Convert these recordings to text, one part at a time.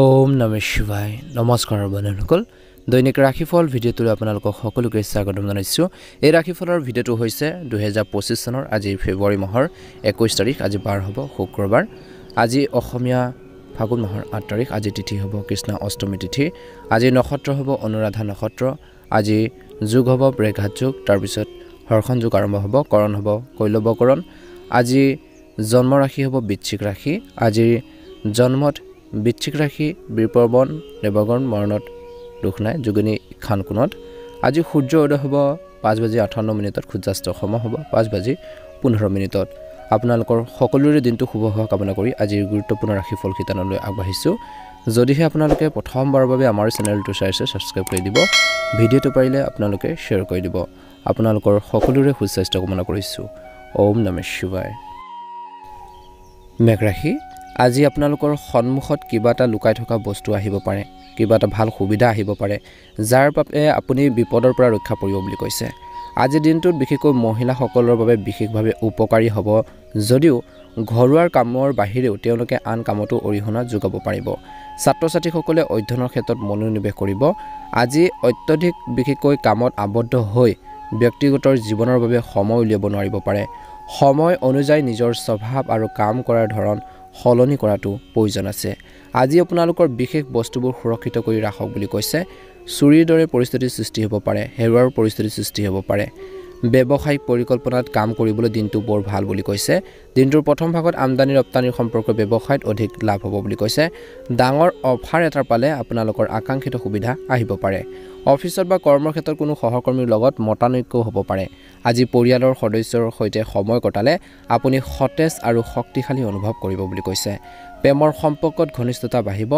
ওম নমঃ শিৱায় নমস্কাৰ বন্ধুসকল দৈনিক ৰাশিফল ভিডিঅ'টোলৈ আপোনালোকক সকলোকে স্বাগতম জনাইছোঁ। এই ৰাশিফলৰ ভিডিঅ'টো হৈছে 2025 চনৰ আজি ফেব্ৰুৱাৰী মাহৰ 21 তাৰিখ। আজি বাৰ হ'ব শুক্ৰবাৰ। আজি অসমীয়া ফাগুন মাহৰ 8 তাৰিখ। আজি তিথি হ'ব কৃষ্ণ অষ্টমী তিথি। আজি নক্ষত্ৰ হ'ব অনুৰাধা নক্ষত্ৰ। আজি যোগ হ'ব বৃঘাত যোগ, তাৰপিছত হৰ্ষণ যোগ আৰম্ভ হ'ব, কৰণ হ'ব কৈলৱকৰণ। আজি জন্ম ৰাশি হ'ব বৃশ্চিক ৰাশি। আজি জন্মত বৃশ্চিক ৰাশি বীৰপৱন দেৱগণ মৰণত দুখ নাই যোগিনী খান কোণত। আজি সূৰ্য উদয় হ'ব 5:58 সূৰ্যাস্ত সময় হ'ব 5:15। আপোনালোকৰ সকলোৰে দিনটো শুভ হোৱা কামনা কৰি আজিৰ গুৰুত্বপূৰ্ণ ৰাশিফল শিতানলৈ আগবাঢ়িছোঁ। যদিহে আপোনালোকে প্ৰথমবাৰৰ বাবে আমাৰ চেনেলটো চাইছে ছাবস্ক্ৰাইব কৰি দিব, ভিডিঅ'টো পাৰিলে আপোনালোকে শ্বেয়াৰ কৰি দিব। আপোনালোকৰ সকলোৰে সুস্বাস্থ্য কামনা কৰিছোঁ। ওম নমঃ শিৱায়। মেঘ ৰাশি। আজি আপোনালোকৰ সন্মুখত কিবা এটা লুকাই থকা বস্তু আহিব পাৰে, কিবা এটা ভাল সুবিধা আহিব পাৰে, যাৰ বাবে আপুনি বিপদৰ পৰা ৰক্ষা পৰিব বুলি কৈছে। আজিৰ দিনটোত বিশেষকৈ মহিলাসকলৰ বাবে বিশেষভাৱে উপকাৰী হ'ব, যদিও ঘৰুৱা কামৰ বাহিৰেও তেওঁলোকে আন কামতো অৰিহণা যোগাব পাৰিব। ছাত্ৰ ছাত্ৰীসকলে অধ্যয়নৰ ক্ষেত্ৰত মনোনিৱেশ কৰিব। আজি অত্যধিক বিশেষকৈ কামত আবদ্ধ হৈ ব্যক্তিগত জীৱনৰ বাবে সময় উলিয়াব নোৱাৰিব পাৰে। সময় অনুযায়ী নিজৰ স্বভাৱ আৰু কাম কৰাৰ ধৰণ সলনি কৰাটো প্ৰয়োজন আছে। আজি আপোনালোকৰ বিশেষ বস্তুবোৰ সুৰক্ষিত কৰি ৰাখক বুলি কৈছে। চুৰিৰ দৰে পৰিস্থিতিৰ সৃষ্টি হ'ব পাৰে, হেৰুৱাৰ পৰিস্থিতিৰ সৃষ্টি হ'ব পাৰে। ব্যৱসায়িক পৰিকল্পনাত কাম কৰিবলৈ দিনটো বৰ ভাল বুলি কৈছে। দিনটোৰ প্ৰথম ভাগত আমদানি ৰপ্তানিৰ সম্পৰ্ক ব্যৱসায়ত অধিক লাভ হ'ব বুলি কৈছে। ডাঙৰ অফাৰ এটা পালে আপোনালোকৰ আকাংক্ষিত সুবিধা আহিব পাৰে। অফিচত বা কৰ্মৰ ক্ষেত্ৰত কোনো সহকৰ্মীৰ লগত মতানৈক্যও হ'ব পাৰে। আজি পৰিয়ালৰ সদস্যৰ সৈতে সময় কটালে আপুনি সতেজ আৰু শক্তিশালী অনুভৱ কৰিব বুলি কৈছে। প্ৰেমৰ সম্পৰ্কত ঘনিষ্ঠতা বাঢ়িব।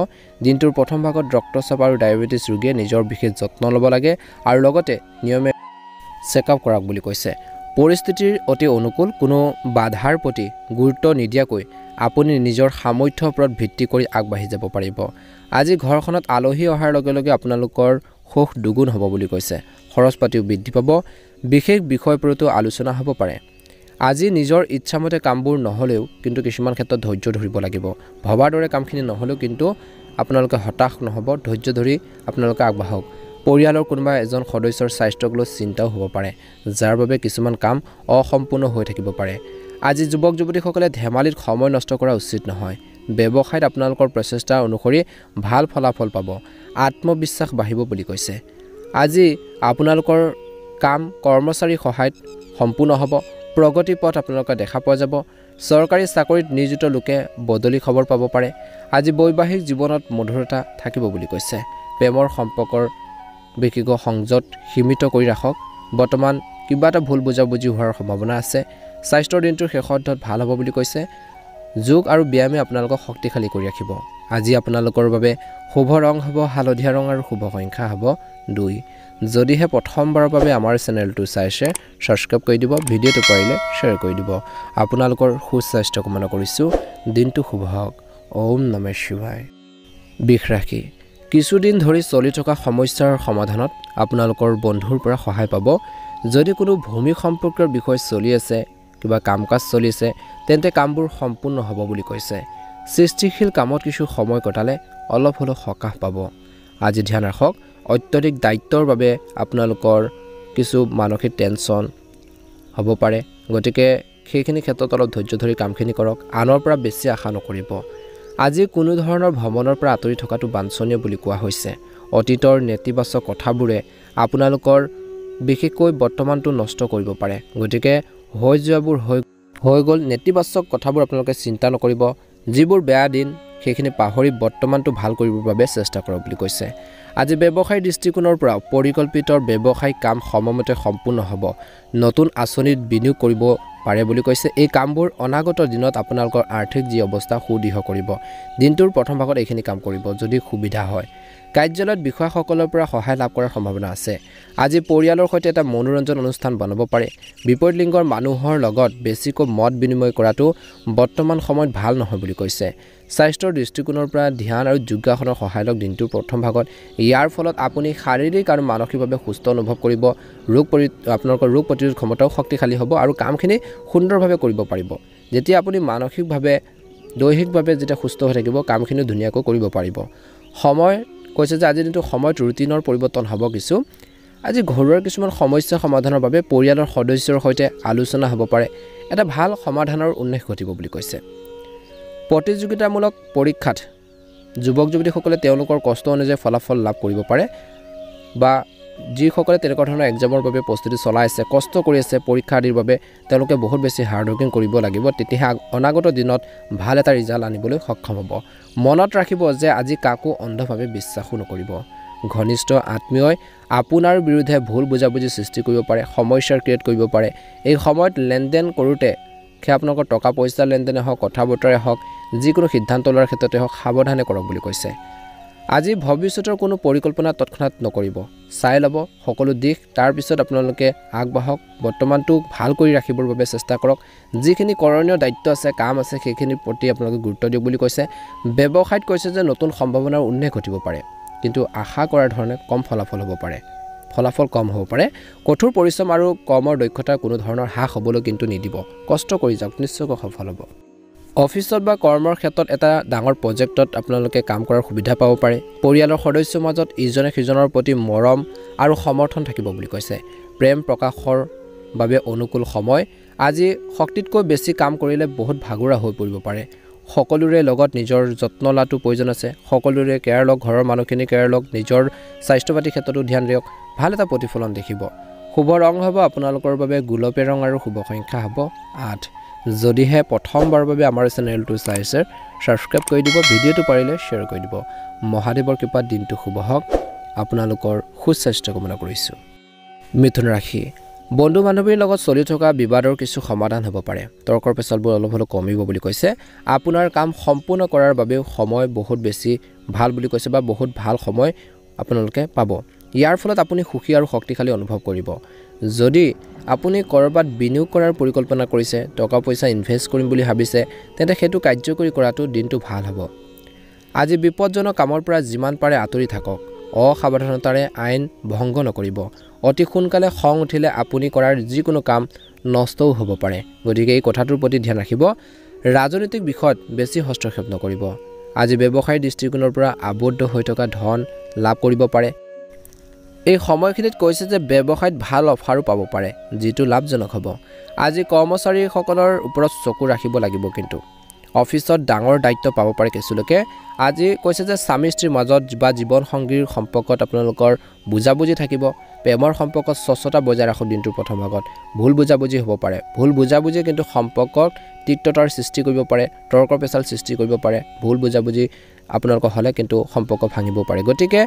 দিনটোৰ প্ৰথম ভাগত ৰক্তচাপ আৰু ডায়েবেটিছ ৰোগীয়ে নিজৰ বিশেষ যত্ন ল'ব লাগে আৰু লগতে নিয়মে চেকআপ কৰক বুলি কৈছে। পৰিস্থিতিৰ অতি অনুকূল, কোনো বাধাৰ প্ৰতি গুৰুত্ব নিদিয়াকৈ আপুনি নিজৰ সামৰ্থ্যৰ ওপৰত ভিত্তি কৰি আগবাঢ়ি যাব পাৰিব। আজি ঘৰখনত আলহী অহাৰ লগে লগে আপোনালোকৰ সুখ দুগুণ হ'ব বুলি কৈছে। খৰচ পাতিও বৃদ্ধি পাব। বিশেষ বিষয়ৰ ওপৰতো আলোচনা হ'ব পাৰে। আজি নিজৰ ইচ্ছামতে কামবোৰ নহ'লেও কিন্তু কিছুমান ক্ষেত্ৰত ধৈৰ্য ধৰিব লাগিব। ভবাৰ দৰে কামখিনি নহ'লেও কিন্তু আপোনালোকে হতাশ নহ'ব, ধৈৰ্য ধৰি আপোনালোকে আগবাঢ়ক। পৰিয়ালৰ কোনোবা এজন সদস্যৰ স্বাস্থ্যক লৈ চিন্তাও হ'ব পাৰে, যাৰ বাবে কিছুমান কাম অসম্পূৰ্ণ হৈ থাকিব পাৰে। আজি যুৱক যুৱতীসকলে ধেমালিত সময় নষ্ট কৰা উচিত নহয়। ব্যৱসায়ত আপোনালোকৰ প্ৰচেষ্টা অনুসৰি ভাল ফলাফল পাব। আত্মবিশ্বাস বাঢ়িব বুলি কৈছে। আজি আপোনালোকৰ কাম কৰ্মচাৰীৰ সহায়ত সম্পূৰ্ণ হ'ব। প্ৰগতি পথ আপোনালোকে দেখা পোৱা যাব। চৰকাৰী চাকৰিত নিয়োজিত লোকে বদলি খবৰ পাব পাৰে। আজি বৈবাহিক জীৱনত মধুৰতা থাকিব বুলি কৈছে। প্ৰেমৰ সম্পৰ্কৰ বিশেষ সংযত সীমিত কৰি ৰাখক। বৰ্তমান কিবা এটা ভুল বুজাবুজি হোৱাৰ সম্ভাৱনা আছে। স্বাস্থ্যৰ দিনটোৰ শেষত ভাল হ'ব বুলি কৈছে। যোগ আৰু ব্যায়ামে আপোনালোকক শক্তিশালী কৰি ৰাখিব। আজি আপোনালোকৰ বাবে শুভ ৰং হ'ব হালধীয়া ৰং আৰু শুভ সংখ্যা হ'ব 2। যদিহে প্ৰথমবাৰৰ বাবে আমাৰ চেনেলটো চাইছে ছাবস্ক্ৰাইব কৰি দিব, ভিডিঅ'টো পাৰিলে শ্বেয়াৰ কৰি দিব। আপোনালোকৰ সুস্বাস্থ্য কামনা কৰিছোঁ। দিনটো শুভ হওক। ওম নমঃ শিৱায়। বৃষ ৰাশি। কিছুদিন ধৰি চলি থকা সমস্যাৰ সমাধানত আপোনালোকৰ বন্ধুৰ পৰা সহায় পাব। যদি কোনো ভূমি সম্পৰ্কীয় বিষয় চলি আছে, কিবা কাম কাজ চলি আছে, তেন্তে কামবোৰ সম্পূৰ্ণ হ'ব বুলি কৈছে। সৃষ্টিশীল কামত কিছু সময় কটালে অলপ হ'লেও সকাহ পাব। আজি ধ্যান ৰাখক, অত্যধিক দায়িত্বৰ বাবে আপোনালোকৰ কিছু মানসিক টেনশ্যন হ'ব পাৰে। গতিকে সেইখিনি ক্ষেত্ৰত অলপ ধৈৰ্য ধৰি কামখিনি কৰক। আনৰ পৰা বেছি আশা নকৰিব। আজি কোনো ধৰণৰ ভ্ৰমণৰ পৰা আঁতৰি থকাটো বাঞ্ছনীয় বুলি কোৱা হৈছে। অতীতৰ নেতিবাচক কথাবোৰে আপোনালোকৰ বিশেষকৈ বৰ্তমানটো নষ্ট কৰিব পাৰে। গতিকে হৈ যোৱাবোৰ হৈ গ'ল। নেতিবাচক কথাবোৰ আপোনালোকে চিন্তা নকৰিব। যিবোৰ বেয়া দিন সেইখিনি পাহৰি বৰ্তমানটো ভাল কৰিবৰ বাবে চেষ্টা কৰক বুলি কৈছে। আজি ব্যৱসায়িক দৃষ্টিকোণৰ পৰা পৰিকল্পিত ব্যৱসায়িক কাম সময়মতে সম্পূৰ্ণ হ'ব। নতুন আঁচনিত বিনিয়োগ কৰিব পাৰে বুলি কৈছে। এই কামবোৰ অনাগত দিনত আপোনালোকৰ আৰ্থিক যি অৱস্থা সুদৃঢ় কৰিব। দিনটোৰ প্ৰথম ভাগত এইখিনি কাম কৰিব যদি সুবিধা হয়। কাৰ্যালয়ত বিষয়াসকলৰ পৰা সহায় লাভ কৰাৰ সম্ভাৱনা আছে। আজি পৰিয়ালৰ সৈতে এটা মনোৰঞ্জন অনুষ্ঠান বনাব পাৰে। বিপৰীত লিংগৰ মানুহৰ লগত বেছিকৈ মত বিনিময় কৰাটো বৰ্তমান সময়ত ভাল নহয় বুলি কৈছে। স্বাস্থ্যৰ দৃষ্টিকোণৰ পৰা ধ্যান আৰু যোগাসনৰ সহায় লওক দিনটোৰ প্ৰথম ভাগত। ইয়াৰ ফলত আপুনি শাৰীৰিক আৰু মানসিকভাৱে সুস্থ অনুভৱ কৰিব। আপোনালোকৰ ৰোগ প্ৰতিৰোধ ক্ষমতাও শক্তিশালী হ'ব আৰু কামখিনি সুন্দৰভাৱে কৰিব পাৰিব। যেতিয়া আপুনি মানসিকভাৱে দৈহিকভাৱে যেতিয়া সুস্থ হৈ থাকিব কামখিনি ধুনীয়াকৈ কৰিব পাৰিব সময় কৈছে যে আজি দিনটো সময়ত ৰুটিনৰ পৰিৱৰ্তন হ'ব কিছু আজি ঘৰুৱাৰ কিছুমান সমস্যা সমাধানৰ বাবে পৰিয়ালৰ সদস্যৰ সৈতে আলোচনা হ'ব পাৰে এটা ভাল সমাধানৰ উন্মেষ ঘটিব বুলি কৈছে প্ৰতিযোগিতামূলক পৰীক্ষাত যুৱক যুৱতীসকলে তেওঁলোকৰ কষ্ট অনুযায়ী ফলাফল লাভ কৰিব পাৰে বা যিসকলে তেনেকুৱা ধৰণৰ এক্সামৰ বাবে প্ৰস্তুতি চলাই আছে কষ্ট কৰি আছে পৰীক্ষা আদিৰ বাবে তেওঁলোকে বহুত বেছি হাৰ্ড ৱৰ্কিং কৰিব লাগিব তেতিয়াহে অনাগত দিনত ভাল এটা ৰিজাল্ট আনিবলৈ সক্ষম হ'ব মনত ৰাখিব যে আজি কাকো অন্ধভাৱে বিশ্বাসো নকৰিব ঘনিষ্ঠ আত্মীয়ই আপোনাৰ বিৰুদ্ধে ভুল বুজাবুজি সৃষ্টি কৰিব পাৰে সমস্যাৰ ক্ৰিয়েট কৰিব পাৰে এই সময়ত লেনদেন কৰোঁতে আপোনালোকৰ টকা পইচা লেনদেনে হওক কথা বতৰাই হওক যিকোনো সিদ্ধান্ত লোৱাৰ ক্ষেত্ৰতে হওক সাৱধানে কৰক বুলি কৈছে আজি ভৱিষ্যতৰ কোনো পৰিকল্পনা তৎক্ষণাত নকৰিব চাই ল'ব সকলো দিশ তাৰ পিছত আপোনালোকে আগবাঢ়ক বৰ্তমানটো ভাল কৰি ৰাখিবৰ বাবে চেষ্টা কৰক যিখিনি কৰণীয় দায়িত্ব আছে কাম আছে সেইখিনিৰ প্ৰতি আপোনালোকে গুৰুত্ব দিয়ক বুলি কৈছে ব্যৱসায়ত কৈছে যে নতুন সম্ভাৱনাৰ উন্মেষ ঘটিব পাৰে কিন্তু আশা কৰাৰ ধৰণে কম ফলাফল হ'ব পাৰে ফলাফল কম হ'ব পাৰে কঠোৰ পৰিশ্ৰম আৰু কৰ্মৰ দক্ষতা কোনো ধৰণৰ হ্ৰাস হ'বলৈ কিন্তু নিদিব কষ্ট কৰি যাওক নিশ্চয়কৈ সফল হ'ব অফিচত বা কৰ্মৰ ক্ষেত্ৰত এটা ডাঙৰ প্ৰজেক্টত আপোনালোকে কাম কৰাৰ সুবিধা পাব পাৰে পৰিয়ালৰ সদস্যৰ মাজত ইজনে সিজনৰ প্ৰতি মৰম আৰু সমৰ্থন থাকিব বুলি কৈছে প্ৰেম প্ৰকাশৰ বাবে অনুকূল সময় আজি শক্তিতকৈ বেছি কাম কৰিলে বহুত ভাগৰুৱা হৈ পৰিব পাৰে সকলোৰে লগত নিজৰ যত্ন লোৱাটো প্ৰয়োজন আছে সকলোৰে কেয়াৰ লওক ঘৰৰ মানুহখিনি কেয়াৰ লওক নিজৰ স্বাস্থ্য পাতি ক্ষেত্ৰতো ধ্যান দিয়ক ভাল এটা প্ৰতিফলন দেখিব শুভ ৰং হ'ব আপোনালোকৰ বাবে গোলপীয়া ৰং আৰু শুভ সংখ্যা হ'ব 8 যদিহে প্ৰথমবাৰৰ বাবে আমাৰ চেনেলটো চাইছে সাবস্ক্ৰাইব কৰি দিব ভিডিঅ'টো পাৰিলে শ্বেয়াৰ কৰি দিব মহাদেৱৰ কৃপাত দিনটো শুভ হওক আপোনালোকৰ সুস্বাস্থ্য কামনা কৰিছোঁ মিথুন ৰাশি বন্ধু বান্ধৱীৰ লগত চলি থকা বিবাদৰ কিছু সমাধান হ'ব পাৰে তৰ্কৰ পেচালবোৰ অলপ হ'লেও কমিব বুলি কৈছে আপোনাৰ কাম সম্পূৰ্ণ কৰাৰ বাবেও সময় বহুত বেছি ভাল বুলি কৈছে বা বহুত ভাল সময় আপোনালোকে পাব ইয়াৰ ফলত আপুনি সুখী আৰু শক্তিশালী অনুভৱ কৰিব যদি আপুনি কৰবাত বিনিয়োগ কৰাৰ পৰিকল্পনা কৰিছে টকা পইচা ইনভেষ্ট কৰিম বুলি ভাবিছে তেন্তে সেইটো কাৰ্যকৰী কৰাটো দিনটো ভাল হ'ব আজি বিপদজনক কামৰ পৰা যিমান পাৰে আঁতৰি থাকক অসাৱধানতাৰে আইন ভংগ নকৰিব অতি সোনকালে খং উঠিলে আপুনি কৰাৰ যিকোনো কাম নষ্টও হ'ব পাৰে গতিকে এই কথাটোৰ প্ৰতি ধ্যান ৰাখিব ৰাজনৈতিক বিষয়ত বেছি হস্তক্ষেপ নকৰিব আজি ব্যৱসায়িক দৃষ্টিকোণৰ পৰা আবদ্ধ হৈ থকা ধন লাভ কৰিব পাৰে এই সময়খিনিত কৈছে যে ব্যৱসায়ত ভাল অফাৰো পাব পাৰে যিটো লাভজনক হ'ব আজি কৰ্মচাৰীসকলৰ ওপৰত চকু ৰাখিব লাগিব কিন্তু অফিচত ডাঙৰ দায়িত্ব পাব পাৰে কিছুলোকে আজি কৈছে যে স্বামী স্ত্ৰীৰ মাজত বা জীৱন সংগীৰ সম্পৰ্কত আপোনালোকৰ বুজাবুজি থাকিব প্ৰেমৰ সম্পৰ্কত স্বচ্ছতা বজাই ৰাখক দিনটোৰ প্ৰথম ভাগত ভুল বুজাবুজি হ'ব পাৰে ভুল বুজাবুজি কিন্তু সম্পৰ্কত তিক্ততাৰ সৃষ্টি কৰিব পাৰে তৰ্কৰ পেচাল সৃষ্টি কৰিব পাৰে ভুল বুজাবুজি আপোনালোকৰ হ'লে কিন্তু সম্পৰ্ক ভাঙিব পাৰে গতিকে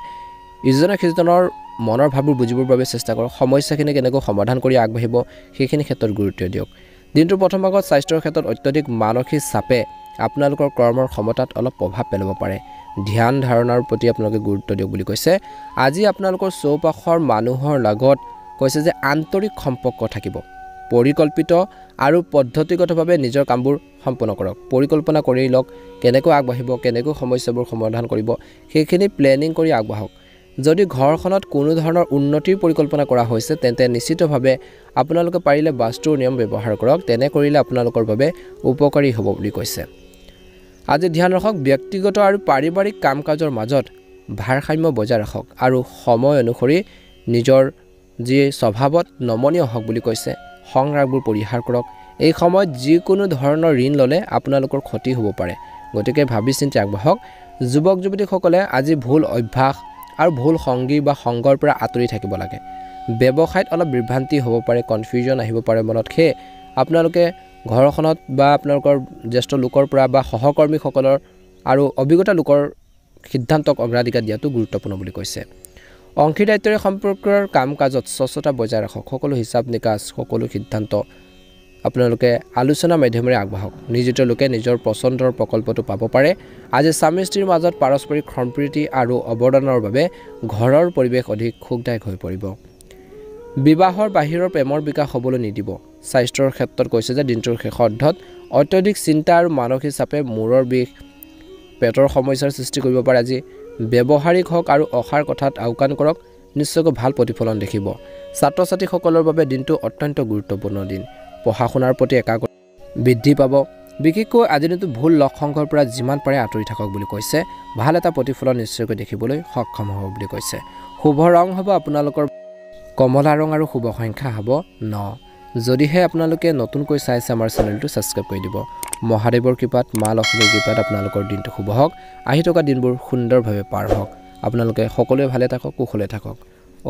ইজনে সিজনৰ মনৰ ভাৱবোৰ বুজিবৰ বাবে চেষ্টা কৰক সমস্যাখিনি কেনেকৈ সমাধান কৰি আগবাঢ়িব সেইখিনি ক্ষেত্ৰত গুৰুত্ব দিয়ক দিনটোৰ প্ৰথম ভাগত স্বাস্থ্যৰ ক্ষেত্ৰত অত্যধিক মানসিক চাপে আপোনালোকৰ কৰ্মৰ ক্ষমতাত অলপ প্ৰভাৱ পেলাব পাৰে ধ্যান ধাৰণাৰ প্ৰতি আপোনালোকে গুৰুত্ব দিয়ক বুলি কৈছে আজি আপোনালোকৰ চৌপাশৰ মানুহৰ লগত কৈছে যে আন্তৰিক সম্পৰ্ক থাকিব পৰিকল্পিত আৰু পদ্ধতিগতভাৱে নিজৰ কামবোৰ সম্পূৰ্ণ কৰক পৰিকল্পনা কৰি লওক কেনেকৈ আগবাঢ়িব কেনেকৈ সমস্যাবোৰ সমাধান কৰিব সেইখিনি প্লেনিং কৰি আগবাঢ়ক যদি ঘৰখনত কোনো ধৰণৰ উন্নতিৰ পৰিকল্পনা কৰা হৈছে তেন্তে নিশ্চিতভাৱে আপোনালোকে পাৰিলে বাস্তুৰ নিয়ম ব্যৱহাৰ কৰক তেনে কৰিলে আপোনালোকৰ বাবে উপকাৰী হ'ব বুলি কৈছে আজি ধ্যান ৰাখক ব্যক্তিগত আৰু পাৰিবাৰিক কাম-কাজৰ মাজত ভাৰসাম্য বজাই ৰাখক আৰু সময় অনুসৰি নিজৰ যি স্বভাৱত নমনীয় হওক বুলি কৈছে সংৰাগবোৰ পৰিহাৰ কৰক এই সময়ত যিকোনো ধৰণৰ ঋণ ল'লে আপোনালোকৰ ক্ষতি হ'ব পাৰে গতিকে ভাবি চিন্তি আগবাঢ়ক যুৱক যুৱতীসকলে আজি ভুল অভ্যাস আৰু ভুল সংগী বা সংগৰ পৰা আঁতৰি থাকিব লাগে ব্যৱসায়ত অলপ বিভ্ৰান্তি হ'ব পাৰে কনফিউজন আহিব পাৰে মনত সেই আপোনালোকে ঘৰখনত বা আপোনালোকৰ জ্যেষ্ঠ লোকৰ পৰা বা সহকৰ্মীসকলৰ আৰু অভিজ্ঞতা লোকৰ সিদ্ধান্তক অগ্ৰাধিকাৰ দিয়াটো গুৰুত্বপূৰ্ণ বুলি কৈছে অংশীদাৰিত্বৰে সম্পৰ্কৰ কাম-কাজত স্বচ্ছতা বজাই ৰাখক সকলো হিচাপ নিকাচ সকলো সিদ্ধান্ত আপোনালোকে আলোচনা মাধ্যমেৰে আগবাঢ়ক নিজিত লোকে নিজৰ পছন্দৰ প্ৰকল্পটো পাব পাৰে আজি স্বামী স্ত্ৰীৰ মাজত পাৰস্পৰিক সম্প্ৰীতি আৰু অৱদানৰ বাবে ঘৰৰ পৰিৱেশ অধিক সুখদায়ক হৈ পৰিব বিবাহৰ বাহিৰৰ প্ৰেমৰ বিকাশ হ'বলৈ নিদিব স্বাস্থ্যৰ ক্ষেত্ৰত কৈছে যে দিনটোৰ শেষৰ অৰ্ধত অত্যধিক চিন্তা আৰু মানসিক চাপে মূৰৰ বিষ পেটৰ সমস্যাৰ সৃষ্টি কৰিব পাৰে আজি ব্যৱহাৰিক হওক আৰু অসাৰ কথাত আওকাণ কৰক নিশ্চয়কৈ ভাল প্ৰতিফলন দেখিব ছাত্ৰ ছাত্ৰীসকলৰ বাবে দিনটো অত্যন্ত গুৰুত্বপূৰ্ণ দিন পঢ়া শুনাৰ প্ৰতি একাগ্ৰতা বৃদ্ধি পাব বিশেষকৈ আজিৰ দিনটো ভুল লগ সংগৰ পৰা যিমান পাৰে আঁতৰি থাকক বুলি কৈছে ভাল এটা প্ৰতিফলন নিশ্চয়কৈ দেখিবলৈ সক্ষম হ'ব বুলি কৈছে শুভ ৰং হ'ব আপোনালোকৰ কমলা ৰং আৰু শুভ সংখ্যা হ'ব 9 যদিহে আপোনালোকে নতুনকৈ চাইছে আমাৰ চেনেলটো ছাবস্ক্ৰাইব কৰি দিব মহাদেৱৰ কৃপাত মা লক্ষ্মীৰ কৃপাত আপোনালোকৰ দিনটো শুভ হওক আহি থকা দিনবোৰ সুন্দৰভাৱে পাৰ হওক আপোনালোকে সকলোৱে ভালে থাকক কুশলে থাকক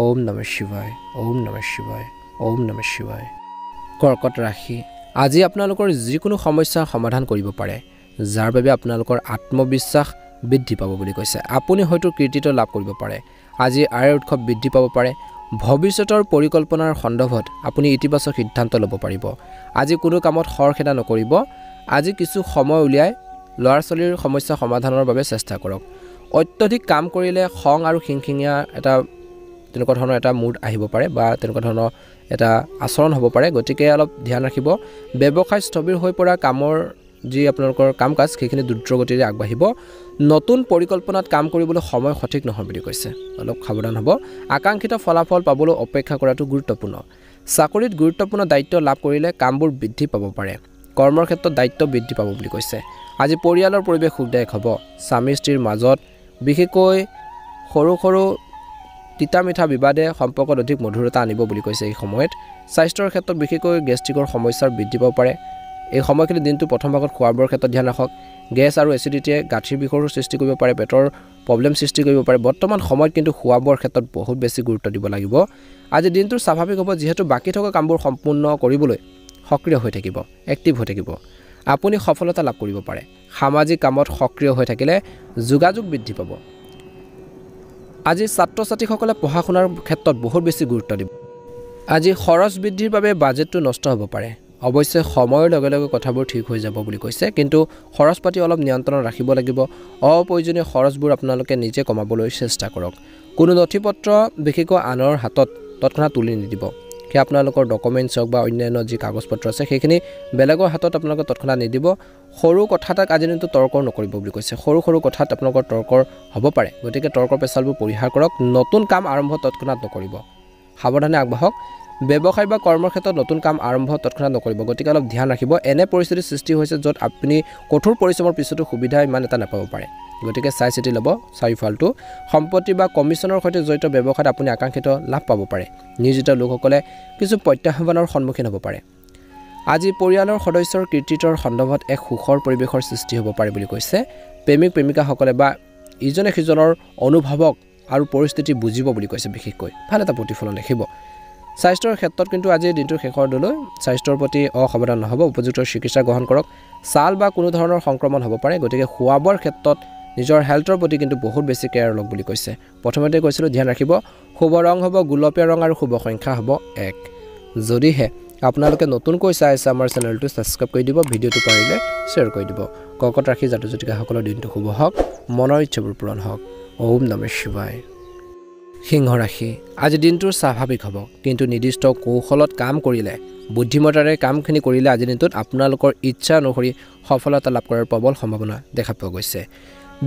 ওম নমঃ শিৱায় ওম নমঃ শিৱায় ওম নমঃ শিৱায় কৰ্কট ৰাশি আজি আপোনালোকৰ যিকোনো সমস্যা সমাধান কৰিব পাৰে যাৰ বাবে আপোনালোকৰ আত্মবিশ্বাস বৃদ্ধি পাব বুলি কৈছে আপুনি হয়তো কৃতিত্ব লাভ কৰিব পাৰে আজি আয়ৰ উৎসৱ বৃদ্ধি পাব পাৰে ভৱিষ্যতৰ পৰিকল্পনাৰ সন্দৰ্ভত আপুনি ইতিবাচক সিদ্ধান্ত ল'ব পাৰিব আজি কোনো কামত খৰখেদা নকৰিব আজি কিছু সময় উলিয়াই ল'ৰা ছোৱালীৰ সমস্যা সমাধানৰ বাবে চেষ্টা কৰক অত্যধিক কাম কৰিলে খং আৰু খিংখিঙীয়া এটা তেনেকুৱা ধৰণৰ এটা মুড আহিব পাৰে বা তেনেকুৱা ধৰণৰ এটা আচৰণ হ'ব পাৰে গতিকে অলপ ধ্যান ৰাখিব ব্যৱসায় স্থবিৰ হৈ পৰা কামৰ যি আপোনালোকৰ কাম কাজ সেইখিনি দ্ৰুতগতিৰে আগবাঢ়িব নতুন পৰিকল্পনাত কাম কৰিবলৈ সময় সঠিক নহয় বুলি কৈছে অলপ সাৱধান হ'ব আকাংক্ষিত ফলাফল পাবলৈ অপেক্ষা কৰাটো গুৰুত্বপূৰ্ণ চাকৰিত গুৰুত্বপূৰ্ণ দায়িত্ব লাভ কৰিলে কামবোৰ বৃদ্ধি পাব পাৰে কৰ্মৰ ক্ষেত্ৰত দায়িত্ব বৃদ্ধি পাব বুলি কৈছে আজি পৰিয়ালৰ পৰিৱেশ সুখদায়ক হ'ব স্বামী স্ত্ৰীৰ মাজত বিশেষকৈ সৰু সৰু তিতা মিঠা বিবাদে সম্পৰ্কত অধিক মধুৰতা আনিব বুলি কৈছে এই সময়ত স্বাস্থ্যৰ ক্ষেত্ৰত বিশেষকৈ গেষ্ট্ৰিকৰ সমস্যাৰ বৃদ্ধি পাব পাৰে এই সময়খিনি দিনটো প্ৰথম ভাগত খোৱা বোৱাৰ ক্ষেত্ৰত ধ্যান ৰাখক গেছ আৰু এচিডিটিয়ে গাঁঠিৰ বিষৰো সৃষ্টি কৰিব পাৰে পেটৰ প্ৰব্লেম সৃষ্টি কৰিব পাৰে বৰ্তমান সময়ত কিন্তু খোৱা বোৱাৰ ক্ষেত্ৰত বহুত বেছি গুৰুত্ব দিব লাগিব আজি দিনটো স্বাভাৱিক হ'ব যিহেতু বাকী থকা কামবোৰ সম্পূৰ্ণ কৰিবলৈ সক্ৰিয় হৈ থাকিব এক্টিভ হৈ থাকিব আপুনি সফলতা লাভ কৰিব পাৰে সামাজিক কামত সক্ৰিয় হৈ থাকিলে যোগাযোগ বৃদ্ধি পাব আজি ছাত্ৰ ছাত্ৰীসকলে পঢ়া শুনাৰ ক্ষেত্ৰত বহুত বেছি গুৰুত্ব দিব আজি খৰচ বৃদ্ধিৰ বাবে বাজেটটো নষ্ট হ'ব পাৰে অৱশ্যে সময়ৰ লগে লগে কথাবোৰ ঠিক হৈ যাব বুলি কৈছে কিন্তু খৰচ পাতি অলপ নিয়ন্ত্ৰণত ৰাখিব লাগিব অপ্ৰয়োজনীয় খৰচবোৰ আপোনালোকে নিজে কমাবলৈ চেষ্টা কৰক কোনো নথিপত্ৰ বিশেষকৈ আনৰ হাতত তৎক্ষণাত তুলি নিদিব কি আপোনালোকৰ ডকুমেণ্টছ হওক বা অন্যান্য যি কাগজ পত্ৰ আছে সেইখিনি বেলেগৰ হাতত আপোনালোকে তৎক্ষণাত নিদিব সৰু কথা এটাক আজি দিনটো তৰ্ক নকৰিব বুলি কৈছে সৰু সৰু কথাত আপোনালোকৰ তৰ্কৰ হ'ব পাৰে গতিকে তৰ্কৰ পেচালবোৰ পৰিহাৰ কৰক নতুন কাম আৰম্ভ তৎক্ষণাত নকৰিব সাৱধানে আগবাঢ়ক ব্যৱসায় বা কৰ্মৰ ক্ষেত্ৰত নতুন কাম আৰম্ভ তৎক্ষণাত নকৰিব গতিকে অলপ ধ্যান ৰাখিব এনে পৰিস্থিতিৰ সৃষ্টি হৈছে য'ত আপুনি কঠোৰ পৰিশ্ৰমৰ পিছতো সুবিধা ইমান এটা নাপাব পাৰে গতিকে চাই চিতি ল'ব চাৰিওফালটো সম্পত্তি বা কমিশ্যনৰ সৈতে জড়িত ব্যৱসায়ত আপুনি আকাংক্ষিত লাভ পাব পাৰে নিয়োজিত লোকসকলে কিছু প্ৰত্যাহ্বানৰ সন্মুখীন হ'ব পাৰে আজি পৰিয়ালৰ সদস্যৰ কৃতিত্বৰ সন্দৰ্ভত এক সুখৰ পৰিৱেশৰ সৃষ্টি হ'ব পাৰে বুলি কৈছে প্ৰেমিক প্ৰেমিকাসকলে বা ইজনে সিজনৰ অনুভৱক আৰু পৰিস্থিতি বুজিব বুলি কৈছে বিশেষকৈ ভাল এটা প্ৰতিফলন দেখিব স্বাস্থ্যৰ ক্ষেত্ৰত কিন্তু আজিৰ দিনটোৰ শেষৰ দলৈ স্বাস্থ্যৰ প্ৰতি অসাৱধান নহ'ব উপযুক্ত চিকিৎসা গ্ৰহণ কৰক ছাল বা কোনো ধৰণৰ সংক্ৰমণ হ'ব পাৰে গতিকে খোৱা বোৱাৰ ক্ষেত্ৰত নিজৰ হেল্থৰ প্ৰতি কিন্তু বহুত বেছি কেয়াৰ লওক বুলি কৈছে প্ৰথমতে কৈছিলোঁ ধ্যান ৰাখিব শুভ ৰং হ'ব গোলপীয়া ৰং আৰু শুভ সংখ্যা হ'ব 1 যদিহে আপোনালোকে নতুনকৈ চাই আছে আমাৰ চেনেলটো ছাবস্ক্ৰাইব কৰি দিব ভিডিঅ'টো পাৰিলে শ্বেয়াৰ কৰি দিব কৰ্কট ৰাশি জাতক জাতিকাসকলৰ দিনটো শুভ হওক মনৰ ইচ্ছাবোৰ পূৰণ হওক ওম নমঃ শিৱায় সিংহ ৰাশি আজি দিনটোৰ স্বাভাৱিক হ'ব কিন্তু নিৰ্দিষ্ট কৌশলত কাম কৰিলে বুদ্ধিমত্তাৰে কামখিনি কৰিলে আজি দিনটোত আপোনালোকৰ ইচ্ছা অনুসৰি সফলতা লাভ কৰাৰ প্ৰবল সম্ভাৱনা দেখা পোৱা গৈছে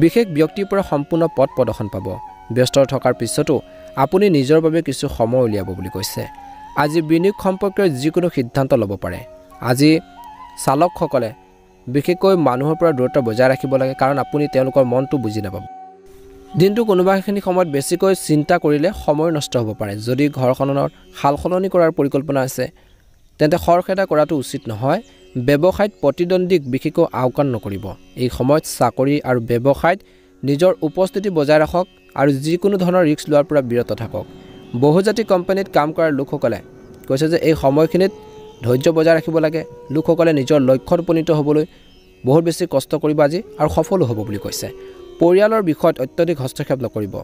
বিশেষ ব্যক্তিৰ পৰা সম্পূৰ্ণ পথ প্ৰদৰ্শন পাব ব্যস্ত থকাৰ পিছতো আপুনি নিজৰ বাবে কিছু সময় উলিয়াব বুলি কৈছে আজি বিনিয়োগ সম্পৰ্কীয় যিকোনো সিদ্ধান্ত ল'ব পাৰে আজি চালকসকলে বিশেষকৈ মানুহৰ পৰা দূৰত্ব বজাই ৰাখিব লাগে কাৰণ আপুনি তেওঁলোকৰ মনটো বুজি নাপাব দিনটো কোনোবাখিনি সময়ত বেছিকৈ চিন্তা কৰিলে সময় নষ্ট হ'ব পাৰে যদি ঘৰখনৰ হাল সলনি কৰাৰ পৰিকল্পনা আছে তেন্তে খৰখেদা কৰাটো উচিত নহয় ব্যৱসায়ত প্ৰতিদ্বন্দ্বীক বিশেষকৈ আওকাণ নকৰিব এই সময়ত চাকৰি আৰু ব্যৱসায়ত নিজৰ উপস্থিতি বজাই ৰাখক আৰু যিকোনো ধৰণৰ ৰিস্ক লোৱাৰ পৰা বিৰত থাকক বহুজাতিক কোম্পানীত কাম কৰাৰ লোকসকলে কৈছে যে এই সময়খিনিত ধৈৰ্য বজাই ৰাখিব লাগে লোকসকলে নিজৰ লক্ষ্যত উপনীত হ'বলৈ বহুত বেছি কষ্ট কৰিব আজি আৰু সফলো হ'ব বুলি কৈছে পৰিয়ালৰ বিষয়ত অত্যধিক হস্তক্ষেপ নকৰিব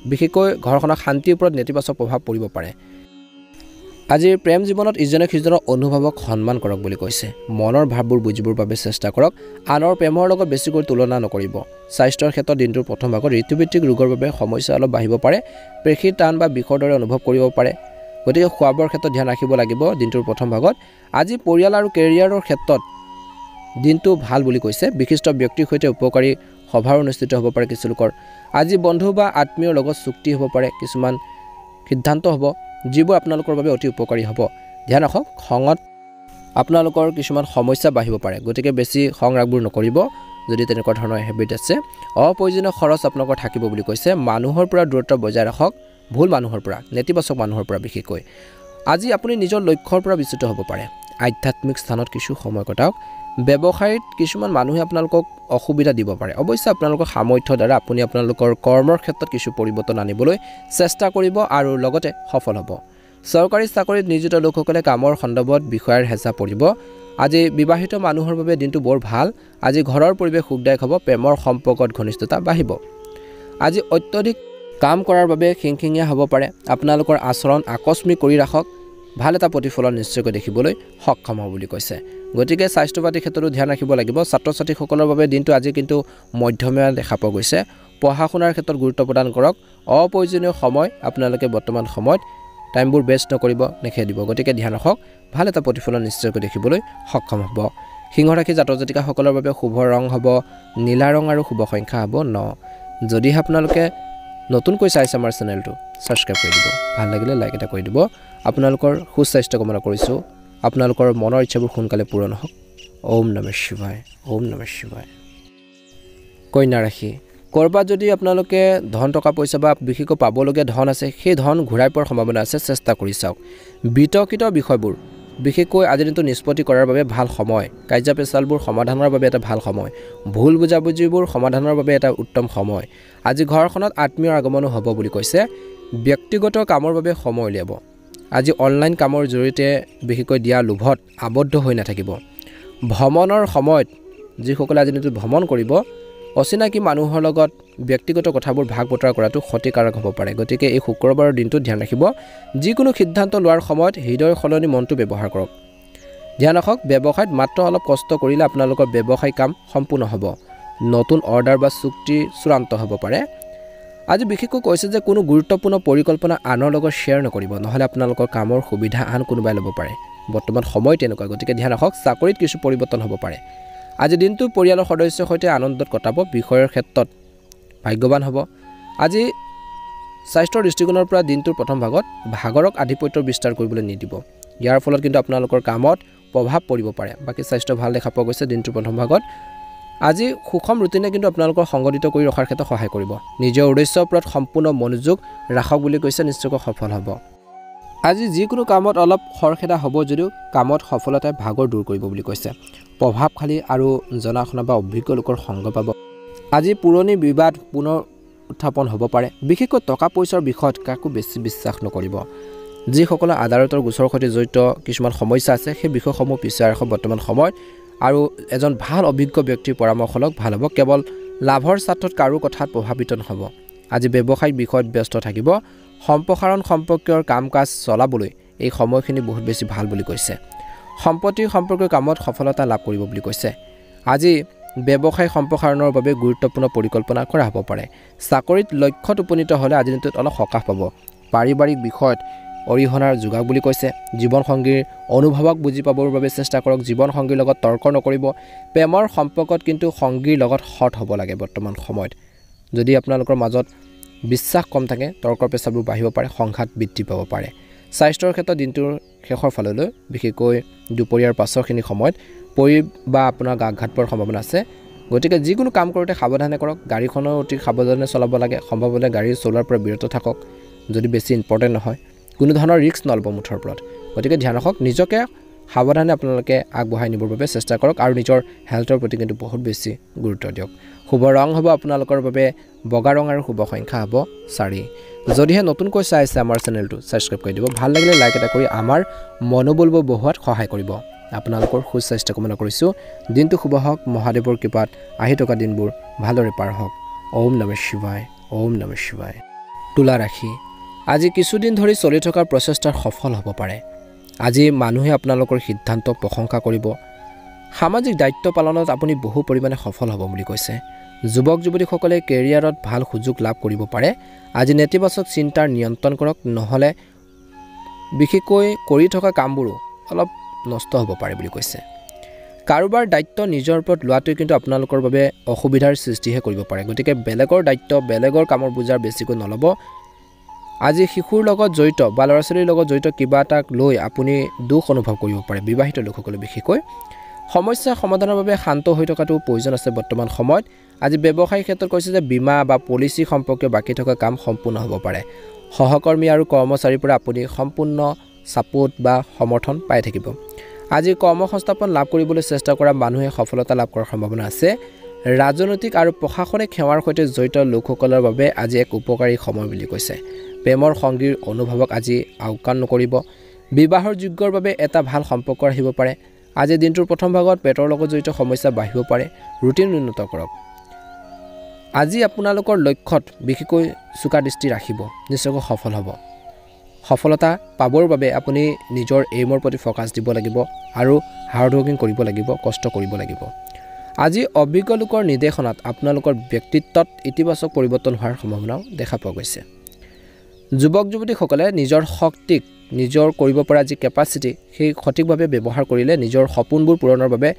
বিশেষকৈ ঘৰখনৰ শান্তিৰ ওপৰত নেতিবাচক প্ৰভাৱ পৰিব পাৰে আজিৰ প্ৰেম জীৱনত ইজনে সিজনৰ অনুভৱক সন্মান কৰক বুলি কৈছে মনৰ ভাৱবোৰ বুজিবৰ বাবে চেষ্টা কৰক আনৰ প্ৰেমৰ লগত বেছিকৈ তুলনা নকৰিব স্বাস্থ্যৰ ক্ষেত্ৰত দিনটোৰ প্ৰথম ভাগত ঋতুভিত্তিক ৰোগৰ বাবে সমস্যা অলপ বাঢ়িব পাৰে পেশীৰ টান বা বিষৰ দৰে অনুভৱ কৰিব পাৰে গতিকে খোৱা বোৱাৰ ক্ষেত্ৰত ধ্যান ৰাখিব লাগিব দিনটোৰ প্ৰথম ভাগত আজি পৰিয়াল আৰু কেৰিয়াৰৰ ক্ষেত্ৰত দিনটো ভাল বুলি কৈছে বিশিষ্ট ব্যক্তিৰ সৈতে উপকাৰী সভাৰ অনুষ্ঠিত হ'ব পাৰে কিছু লোকৰ আজি বন্ধু বা আত্মীয়ৰ লগত চুক্তি হ'ব পাৰে কিছুমান সিদ্ধান্ত হ'ব যিবোৰ আপোনালোকৰ বাবে অতি উপকাৰী হ'ব ধ্যান ৰাখক খঙত আপোনালোকৰ কিছুমান সমস্যা বাঢ়িব পাৰে গতিকে বেছি খং ৰাগবোৰ নকৰিব যদি তেনেকুৱা ধৰণৰ হেবিট আছে অপ্ৰয়োজনীয় খৰচ আপোনালোকৰ থাকিব বুলি কৈছে মানুহৰ পৰা দূৰত্ব বজাই ৰাখক ভুল মানুহৰ পৰা নেতিবাচক মানুহৰ পৰা বিশেষকৈ আজি আপুনি নিজৰ লক্ষ্যৰ পৰা বিচ্যুত হ'ব পাৰে আধ্যাত্মিক স্থানত কিছু সময় কটাওক ব্যৱসায়ত কিছুমান মানুহে আপোনালোকক অসুবিধা দিব পাৰে অৱশ্যে আপোনালোকৰ সামৰ্থ্যৰ দ্বাৰা আপুনি আপোনালোকৰ কৰ্মৰ ক্ষেত্ৰত কিছু পৰিৱৰ্তন আনিবলৈ চেষ্টা কৰিব আৰু লগতে সফল হ'ব চৰকাৰী চাকৰিত নিয়োজিত লোকসকলে কামৰ সন্দৰ্ভত বিষয়ৰ হেঁচা পৰিব আজি বিবাহিত মানুহৰ বাবে দিনটো বৰ ভাল আজি ঘৰৰ পৰিৱেশ সুখদায়ক হ'ব প্ৰেমৰ সম্পৰ্কত ঘনিষ্ঠতা বাঢ়িব আজি অত্যধিক কাম কৰাৰ বাবে খিংখিঙীয়া হ'ব পাৰে আপোনালোকৰ আচৰণ আকস্মিক কৰি ৰাখক ভাল এটা প্ৰতিফলন নিশ্চয়কৈ দেখিবলৈ সক্ষম হ'ব বুলি কৈছে গতিকে স্বাস্থ্য পাতিৰ ক্ষেত্ৰতো ধ্যান ৰাখিব লাগিব ছাত্ৰ ছাত্ৰীসকলৰ বাবে দিনটো আজি কিন্তু মধ্যমীয়া দেখা পোৱা গৈছে পঢ়া শুনাৰ ক্ষেত্ৰত গুৰুত্ব প্ৰদান কৰক অপ্ৰয়োজনীয় সময় আপোনালোকে বৰ্তমান সময়ত টাইমবোৰ বেষ্ট নকৰিব নেখেদি দিব গতিকে ধ্যান ৰাখক ভাল এটা প্ৰতিফলন নিশ্চয়কৈ দেখিবলৈ সক্ষম হ'ব সিংহ ৰাশি জাতক জাতিকাসকলৰ বাবে শুভ ৰং হ'ব নীলা ৰং আৰু শুভ সংখ্যা হ'ব 9 যদিহে আপোনালোকে নতুনকৈ চাইছে আমাৰ চেনেলটো সাবস্ক্ৰাইব কৰি দিব ভাল লাগিলে লাইক এটা কৰি দিব আপোনালোকৰ সুস্বাস্থ্য কামনা কৰিছোঁ আপোনালোকৰ মনৰ ইচ্ছাবোৰ সোনকালে পূৰণ হওক ওম নমঃ শিৱায় ওম নমঃ শিৱায় কন্যা ৰাশি কৰবাত যদি আপোনালোকে ধন টকা পইচা বা বিশেষকৈ পাবলগীয়া ধন আছে সেই ধন ঘূৰাই পোৱাৰ সম্ভাৱনা আছে চেষ্টা কৰি চাওক বিতৰ্কিত বিষয়বোৰ বিশেষকৈ আজিৰ দিনটো নিষ্পত্তি কৰাৰ বাবে ভাল সময় কাৰ্যপেচালবোৰ সমাধানৰ বাবে এটা ভাল সময় ভুল বুজাবুজিবোৰ সমাধানৰ বাবে এটা উত্তম সময় আজি ঘৰখনত আত্মীয়ৰ আগমনো হ'ব বুলি কৈছে ব্যক্তিগত কামৰ বাবে সময় উলিয়াব আজি অনলাইন কামৰ জৰিয়তে বিশেষকৈ দিয়া লোভত আবদ্ধ হৈ নাথাকিব ভ্ৰমণৰ সময়ত যিসকলে আজি দিনটো ভ্ৰমণ কৰিব অচিনাকি মানুহৰ লগত ব্যক্তিগত কথাবোৰ ভাগ বতৰা কৰাটো ক্ষতিকাৰক হ'ব পাৰে গতিকে এই শুক্ৰবাৰৰ দিনটো ধ্যান ৰাখিব যিকোনো সিদ্ধান্ত লোৱাৰ সময়ত হৃদয়ৰ সলনি মনটো ব্যৱহাৰ কৰক ধ্যান ৰাখক ব্যৱসায়ত মাত্ৰ অলপ কষ্ট কৰিলে আপোনালোকৰ ব্যৱসায়িক কাম সম্পূৰ্ণ হ'ব নতুন অৰ্ডাৰ বা চুক্তি চূড়ান্ত হ'ব পাৰে আজি বিশেষকৈ কৈছে যে কোনো গুৰুত্বপূৰ্ণ পৰিকল্পনা আনৰ লগত শ্বেয়াৰ নকৰিব নহ'লে আপোনালোকৰ কামৰ সুবিধা আন কোনোবাই ল'ব পাৰে বৰ্তমান সময় তেনেকুৱা গতিকে ধ্যান ৰাখক চাকৰিত কিছু পৰিৱৰ্তন হ'ব পাৰে আজি দিনটো পৰিয়ালৰ সদস্যৰ সৈতে আনন্দত কটাব বিষয়ৰ ক্ষেত্ৰত ভাগ্যৱান হ'ব আজি স্বাস্থ্যৰ দৃষ্টিকোণৰ পৰা দিনটোৰ প্ৰথম ভাগত ভাগৰক আধিপত্য বিস্তাৰ কৰিবলৈ নিদিব ইয়াৰ ফলত কিন্তু আপোনালোকৰ কামত প্ৰভাৱ পৰিব পাৰে বাকী স্বাস্থ্য ভাল দেখা পোৱা গৈছে দিনটোৰ প্ৰথম ভাগত আজি সুষম ৰুটিনে কিন্তু আপোনালোকৰ সংগঠিত কৰি ৰখাৰ ক্ষেত্ৰত সহায় কৰিব নিজৰ উদ্দেশ্যৰ ওপৰত সম্পূৰ্ণ মনোযোগ ৰাখক বুলি কৈছে নিশ্চয়কৈ সফল হ'ব আজি যিকোনো কামত অলপ খৰখেদা হ'ব যদিও কামত সফলতাই ভাগৰ দূৰ কৰিব বুলি কৈছে প্ৰভাৱশালী আৰু জনা শুনা বা অভিজ্ঞ লোকৰ সংগ পাব আজি পুৰণি বিবাদ পুনৰ উত্থাপন হ'ব পাৰে বিশেষকৈ টকা পইচাৰ বিষয়ত কাকো বেছি বিশ্বাস নকৰিব যিসকলে আদালতৰ গোচৰৰ সৈতে জড়িত কিছুমান সমস্যা আছে সেই বিষয়সমূহ পিছুৱাই ৰাখক বৰ্তমান সময়ত আৰু এজন ভাল অভিজ্ঞ ব্যক্তিৰ পৰামৰ্শ লওক ভাল হ'ব কেৱল লাভৰ স্বাৰ্থত কাৰো কথাত প্ৰভাৱিত নহ'ব আজি ব্যৱসায়িক বিষয়ত ব্যস্ত থাকিব সম্প্ৰসাৰণ সম্পৰ্কীয় কাম কাজ চলাবলৈ এই সময়খিনি বহুত বেছি ভাল বুলি কৈছে সম্পত্তি সম্পৰ্কীয় কামত সফলতা লাভ কৰিব বুলি কৈছে আজি ব্যৱসায় সম্প্ৰসাৰণৰ বাবে গুৰুত্বপূৰ্ণ পৰিকল্পনা কৰা হ'ব পাৰে চাকৰিত লক্ষ্যত উপনীত হ'লে আজি দিনটোত অলপ সকাহ পাব পাৰিবাৰিক বিষয়ত অৰিহণাৰ যোগাক বুলি কৈছে জীৱন সংগীৰ অনুভৱক বুজি পাবৰ বাবে চেষ্টা কৰক জীৱন সংগীৰ লগত তৰ্ক নকৰিব প্ৰেমৰ সম্পৰ্কত কিন্তু সংগীৰ লগত হট হ'ব লাগে বৰ্তমান সময়ত যদি আপোনালোকৰ মাজত বিশ্বাস কম থাকে তৰ্কৰ পেচাবোৰ বাঢ়িব পাৰে সংঘাত বৃদ্ধি পাব পাৰে স্বাস্থ্যৰ ক্ষেত্ৰত দিনটোৰ শেষৰ ফাললৈ বিশেষকৈ দুপৰীয়াৰ পাছৰখিনি সময়ত পৰি বা আপোনাৰ গাঘাট পোৱাৰ সম্ভাৱনা আছে গতিকে যিকোনো কাম কৰোঁতে সাৱধানে কৰক গাড়ীখনো অতি সাৱধানে চলাব লাগে সম্ভৱ হ'লে গাড়ী চলোৱাৰ পৰা বিৰত থাকক যদি বেছি ইম্পৰ্টেণ্ট নহয় কোনো ধৰণৰ ৰিস্ক নল'ব মুঠৰ ওপৰত গতিকে ধ্যান ৰাখক নিজকে সাৱধানে আপোনালোকে আগবঢ়াই নিবৰ বাবে চেষ্টা কৰক আৰু নিজৰ হেল্থৰ প্ৰতি কিন্তু বহুত বেছি গুৰুত্ব দিয়ক শুভ ৰং হ'ব আপোনালোকৰ বাবে বগা ৰং আৰু শুভ সংখ্যা হ'ব 4 যদিহে নতুনকৈ চাইছে আমাৰ চেনেলটো ছাবস্ক্ৰাইব কৰি দিব ভাল লাগিলে লাইক এটা কৰি আমাৰ মনোবলবোৰ বঢ়োৱাত সহায় কৰিব আপোনালোকৰ সুস্বাস্থ্য কামনা কৰিছোঁ দিনটো শুভ হওক মহাদেৱৰ কৃপাত আহি থকা দিনবোৰ ভালদৰে পাৰ হওক ওম নমঃ শিৱায় ওম নমঃ শিৱায় তুলা ৰাশি আজি কিছুদিন ধৰি চলি থকা প্ৰচেষ্টাৰ সফল হ'ব পাৰে আজি মানুহে আপোনালোকৰ সিদ্ধান্তক প্ৰশংসা কৰিব সামাজিক দায়িত্ব পালনত আপুনি বহু পৰিমাণে সফল হ'ব বুলি কৈছে যুৱক যুৱতীসকলে কেৰিয়াৰত ভাল সুযোগ লাভ কৰিব পাৰে আজি নেতিবাচক চিন্তাৰ নিয়ন্ত্ৰণ কৰক নহ'লে বিশেষকৈ কৰি থকা কামবোৰো অলপ নষ্ট হ'ব পাৰে বুলি কৈছে কাৰোবাৰ দায়িত্ব নিজৰ ওপৰত লোৱাটোৱে কিন্তু আপোনালোকৰ বাবে অসুবিধাৰ সৃষ্টিহে কৰিব পাৰে গতিকে বেলেগৰ দায়িত্ব বেলেগৰ কামৰ বুজাৰ বেছিকৈ নল'ব আজি শিশুৰ লগত জড়িত বা ল'ৰা ছোৱালীৰ লগত জড়িত কিবা এটাক লৈ আপুনি দুখ অনুভৱ কৰিব পাৰে বিবাহিত লোকসকলে বিশেষকৈ সমস্যা সমাধানৰ বাবে শান্ত হৈ থকাটো প্ৰয়োজন আছে বৰ্তমান সময়ত আজি ব্যৱসায়িক ক্ষেত্ৰত কৈছে যে বীমা বা পলিচি সম্পৰ্কীয় বাকি থকা কাম সম্পূৰ্ণ হ'ব পাৰে সহকৰ্মী আৰু কৰ্মচাৰীৰ পৰা আপুনি সম্পূৰ্ণ সাপোৰ্ট বা সমৰ্থন পাই থাকিব আজি কৰ্মসংস্থাপন লাভ কৰিবলৈ চেষ্টা কৰা মানুহে সফলতা লাভ কৰাৰ সম্ভাৱনা আছে ৰাজনৈতিক আৰু প্ৰশাসনিক সেৱাৰ সৈতে জড়িত লোকসকলৰ বাবে আজি এক উপকাৰী সময় বুলি কৈছে প্ৰেমৰ সংগীৰ অনুভৱক আজি আওকাণ নকৰিব বিবাহৰ যোগ্যৰ বাবে এটা ভাল সম্পৰ্ক আহিব পাৰে আজি দিনটোৰ প্ৰথম ভাগত পেটৰ লগত জড়িত সমস্যা বাঢ়িব পাৰে ৰুটিন উন্নত কৰক আজি আপোনালোকৰ লক্ষ্যত বিশেষকৈ চোকা দৃষ্টি ৰাখিব নিশ্চয়কৈ সফল হ'ব সফলতা পাবৰ বাবে আপুনি নিজৰ এইমৰ প্ৰতি ফোকাস দিব লাগিব আৰু হাৰ্ড ওয়াৰ্কিং কৰিব লাগিব কষ্ট কৰিব লাগিব আজি অভিজ্ঞ লোকৰ নিৰ্দেশনাত আপোনালোকৰ ব্যক্তিত্বত ইতিবাচক পৰিৱৰ্তন হোৱাৰ সম্ভাৱনা দেখা পোৱা গৈছে যুৱক যুৱতীসকলে নিজৰ শক্তিক নিজৰ কৰিব পৰা যি কেপাচিটি সেই সঠিকভাৱে ব্যৱহাৰ কৰিলে নিজৰ সপোনবোৰ পূৰণৰ বাবে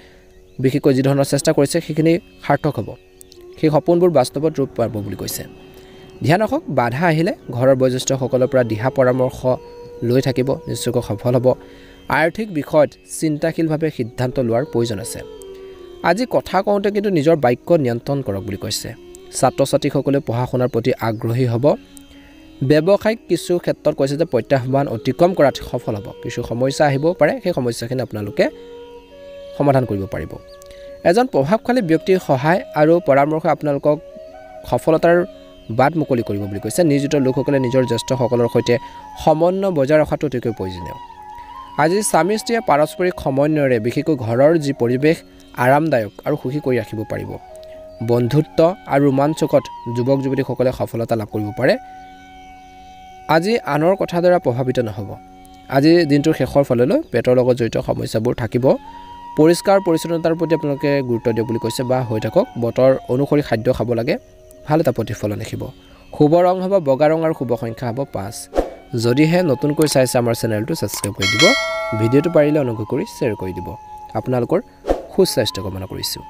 বিশেষকৈ যি ধৰণৰ চেষ্টা কৰিছে সেইখিনি সাৰ্থক হ'ব সেই সপোনবোৰ বাস্তৱত ৰূপ পাব বুলি কৈছে ধ্যান ৰাখক বাধা আহিলে ঘৰৰ বয়োজ্যেষ্ঠসকলৰ পৰা দিহা পৰামৰ্শ লৈ থাকিব নিশ্চয়কৈ সফল হ'ব আৰ্থিক বিষয়ত চিন্তাশীলভাৱে সিদ্ধান্ত লোৱাৰ প্ৰয়োজন আছে আজি কথা কওঁতে কিন্তু নিজৰ বাক্য নিয়ন্ত্ৰণ কৰক বুলি কৈছে ছাত্ৰ ছাত্ৰীসকলে পঢ়া শুনাৰ প্ৰতি আগ্ৰহী হ'ব ব্যৱসায়িক কিছু ক্ষেত্ৰত কৈছে যে প্ৰত্যাহ্বান অতিক্ৰম কৰাত সফল হ'ব কিছু সমস্যা আহিব পাৰে সেই সমস্যাখিনি আপোনালোকে সমাধান কৰিব পাৰিব এজন প্ৰভাৱশালী ব্যক্তিৰ সহায় আৰু পৰামৰ্শ আপোনালোকক সফলতাৰ বাট মুকলি কৰিব বুলি কৈছে নিয়োজিত লোকসকলে নিজৰ জ্যেষ্ঠসকলৰ সৈতে সমন্বয় বজাই ৰখাটো অতিকৈ প্ৰয়োজনীয় আজি স্বামী স্ত্ৰীয়ে পাৰস্পৰিক সমন্বয়ৰে বিশেষকৈ ঘৰৰ যি পৰিৱেশ আৰামদায়ক আৰু সুখী কৰি ৰাখিব পাৰিব বন্ধুত্ব আৰু ৰোমাঞ্চকত যুৱক যুৱতীসকলে সফলতা লাভ কৰিব পাৰে আজি আনৰ কথাৰ দ্বাৰা প্ৰভাৱিত নহ'ব আজি দিনটোৰ শেষৰ ফাললৈ পেটৰ লগত জড়িত সমস্যাবোৰ থাকিব পৰিষ্কাৰ পৰিচ্ছন্নতাৰ প্ৰতি আপোনালোকে গুৰুত্ব দিয়ক বুলি কৈছে বা হৈ থাকক বতৰ অনুসৰি খাদ্য খাব লাগে ভাল এটা প্ৰতিফলন দেখিব শুভ ৰং হ'ব বগা ৰং আৰু শুভ সংখ্যা হ'ব 5 যদিহে নতুনকৈ চাইছে আমাৰ চেনেলটো সাবস্ক্ৰাইব কৰি দিব ভিডিঅ'টো পাৰিলে অনুগ্ৰহ কৰি শ্বেয়াৰ কৰি দিব আপোনালোকৰ সুস্বাস্থ্য কামনা কৰিছোঁ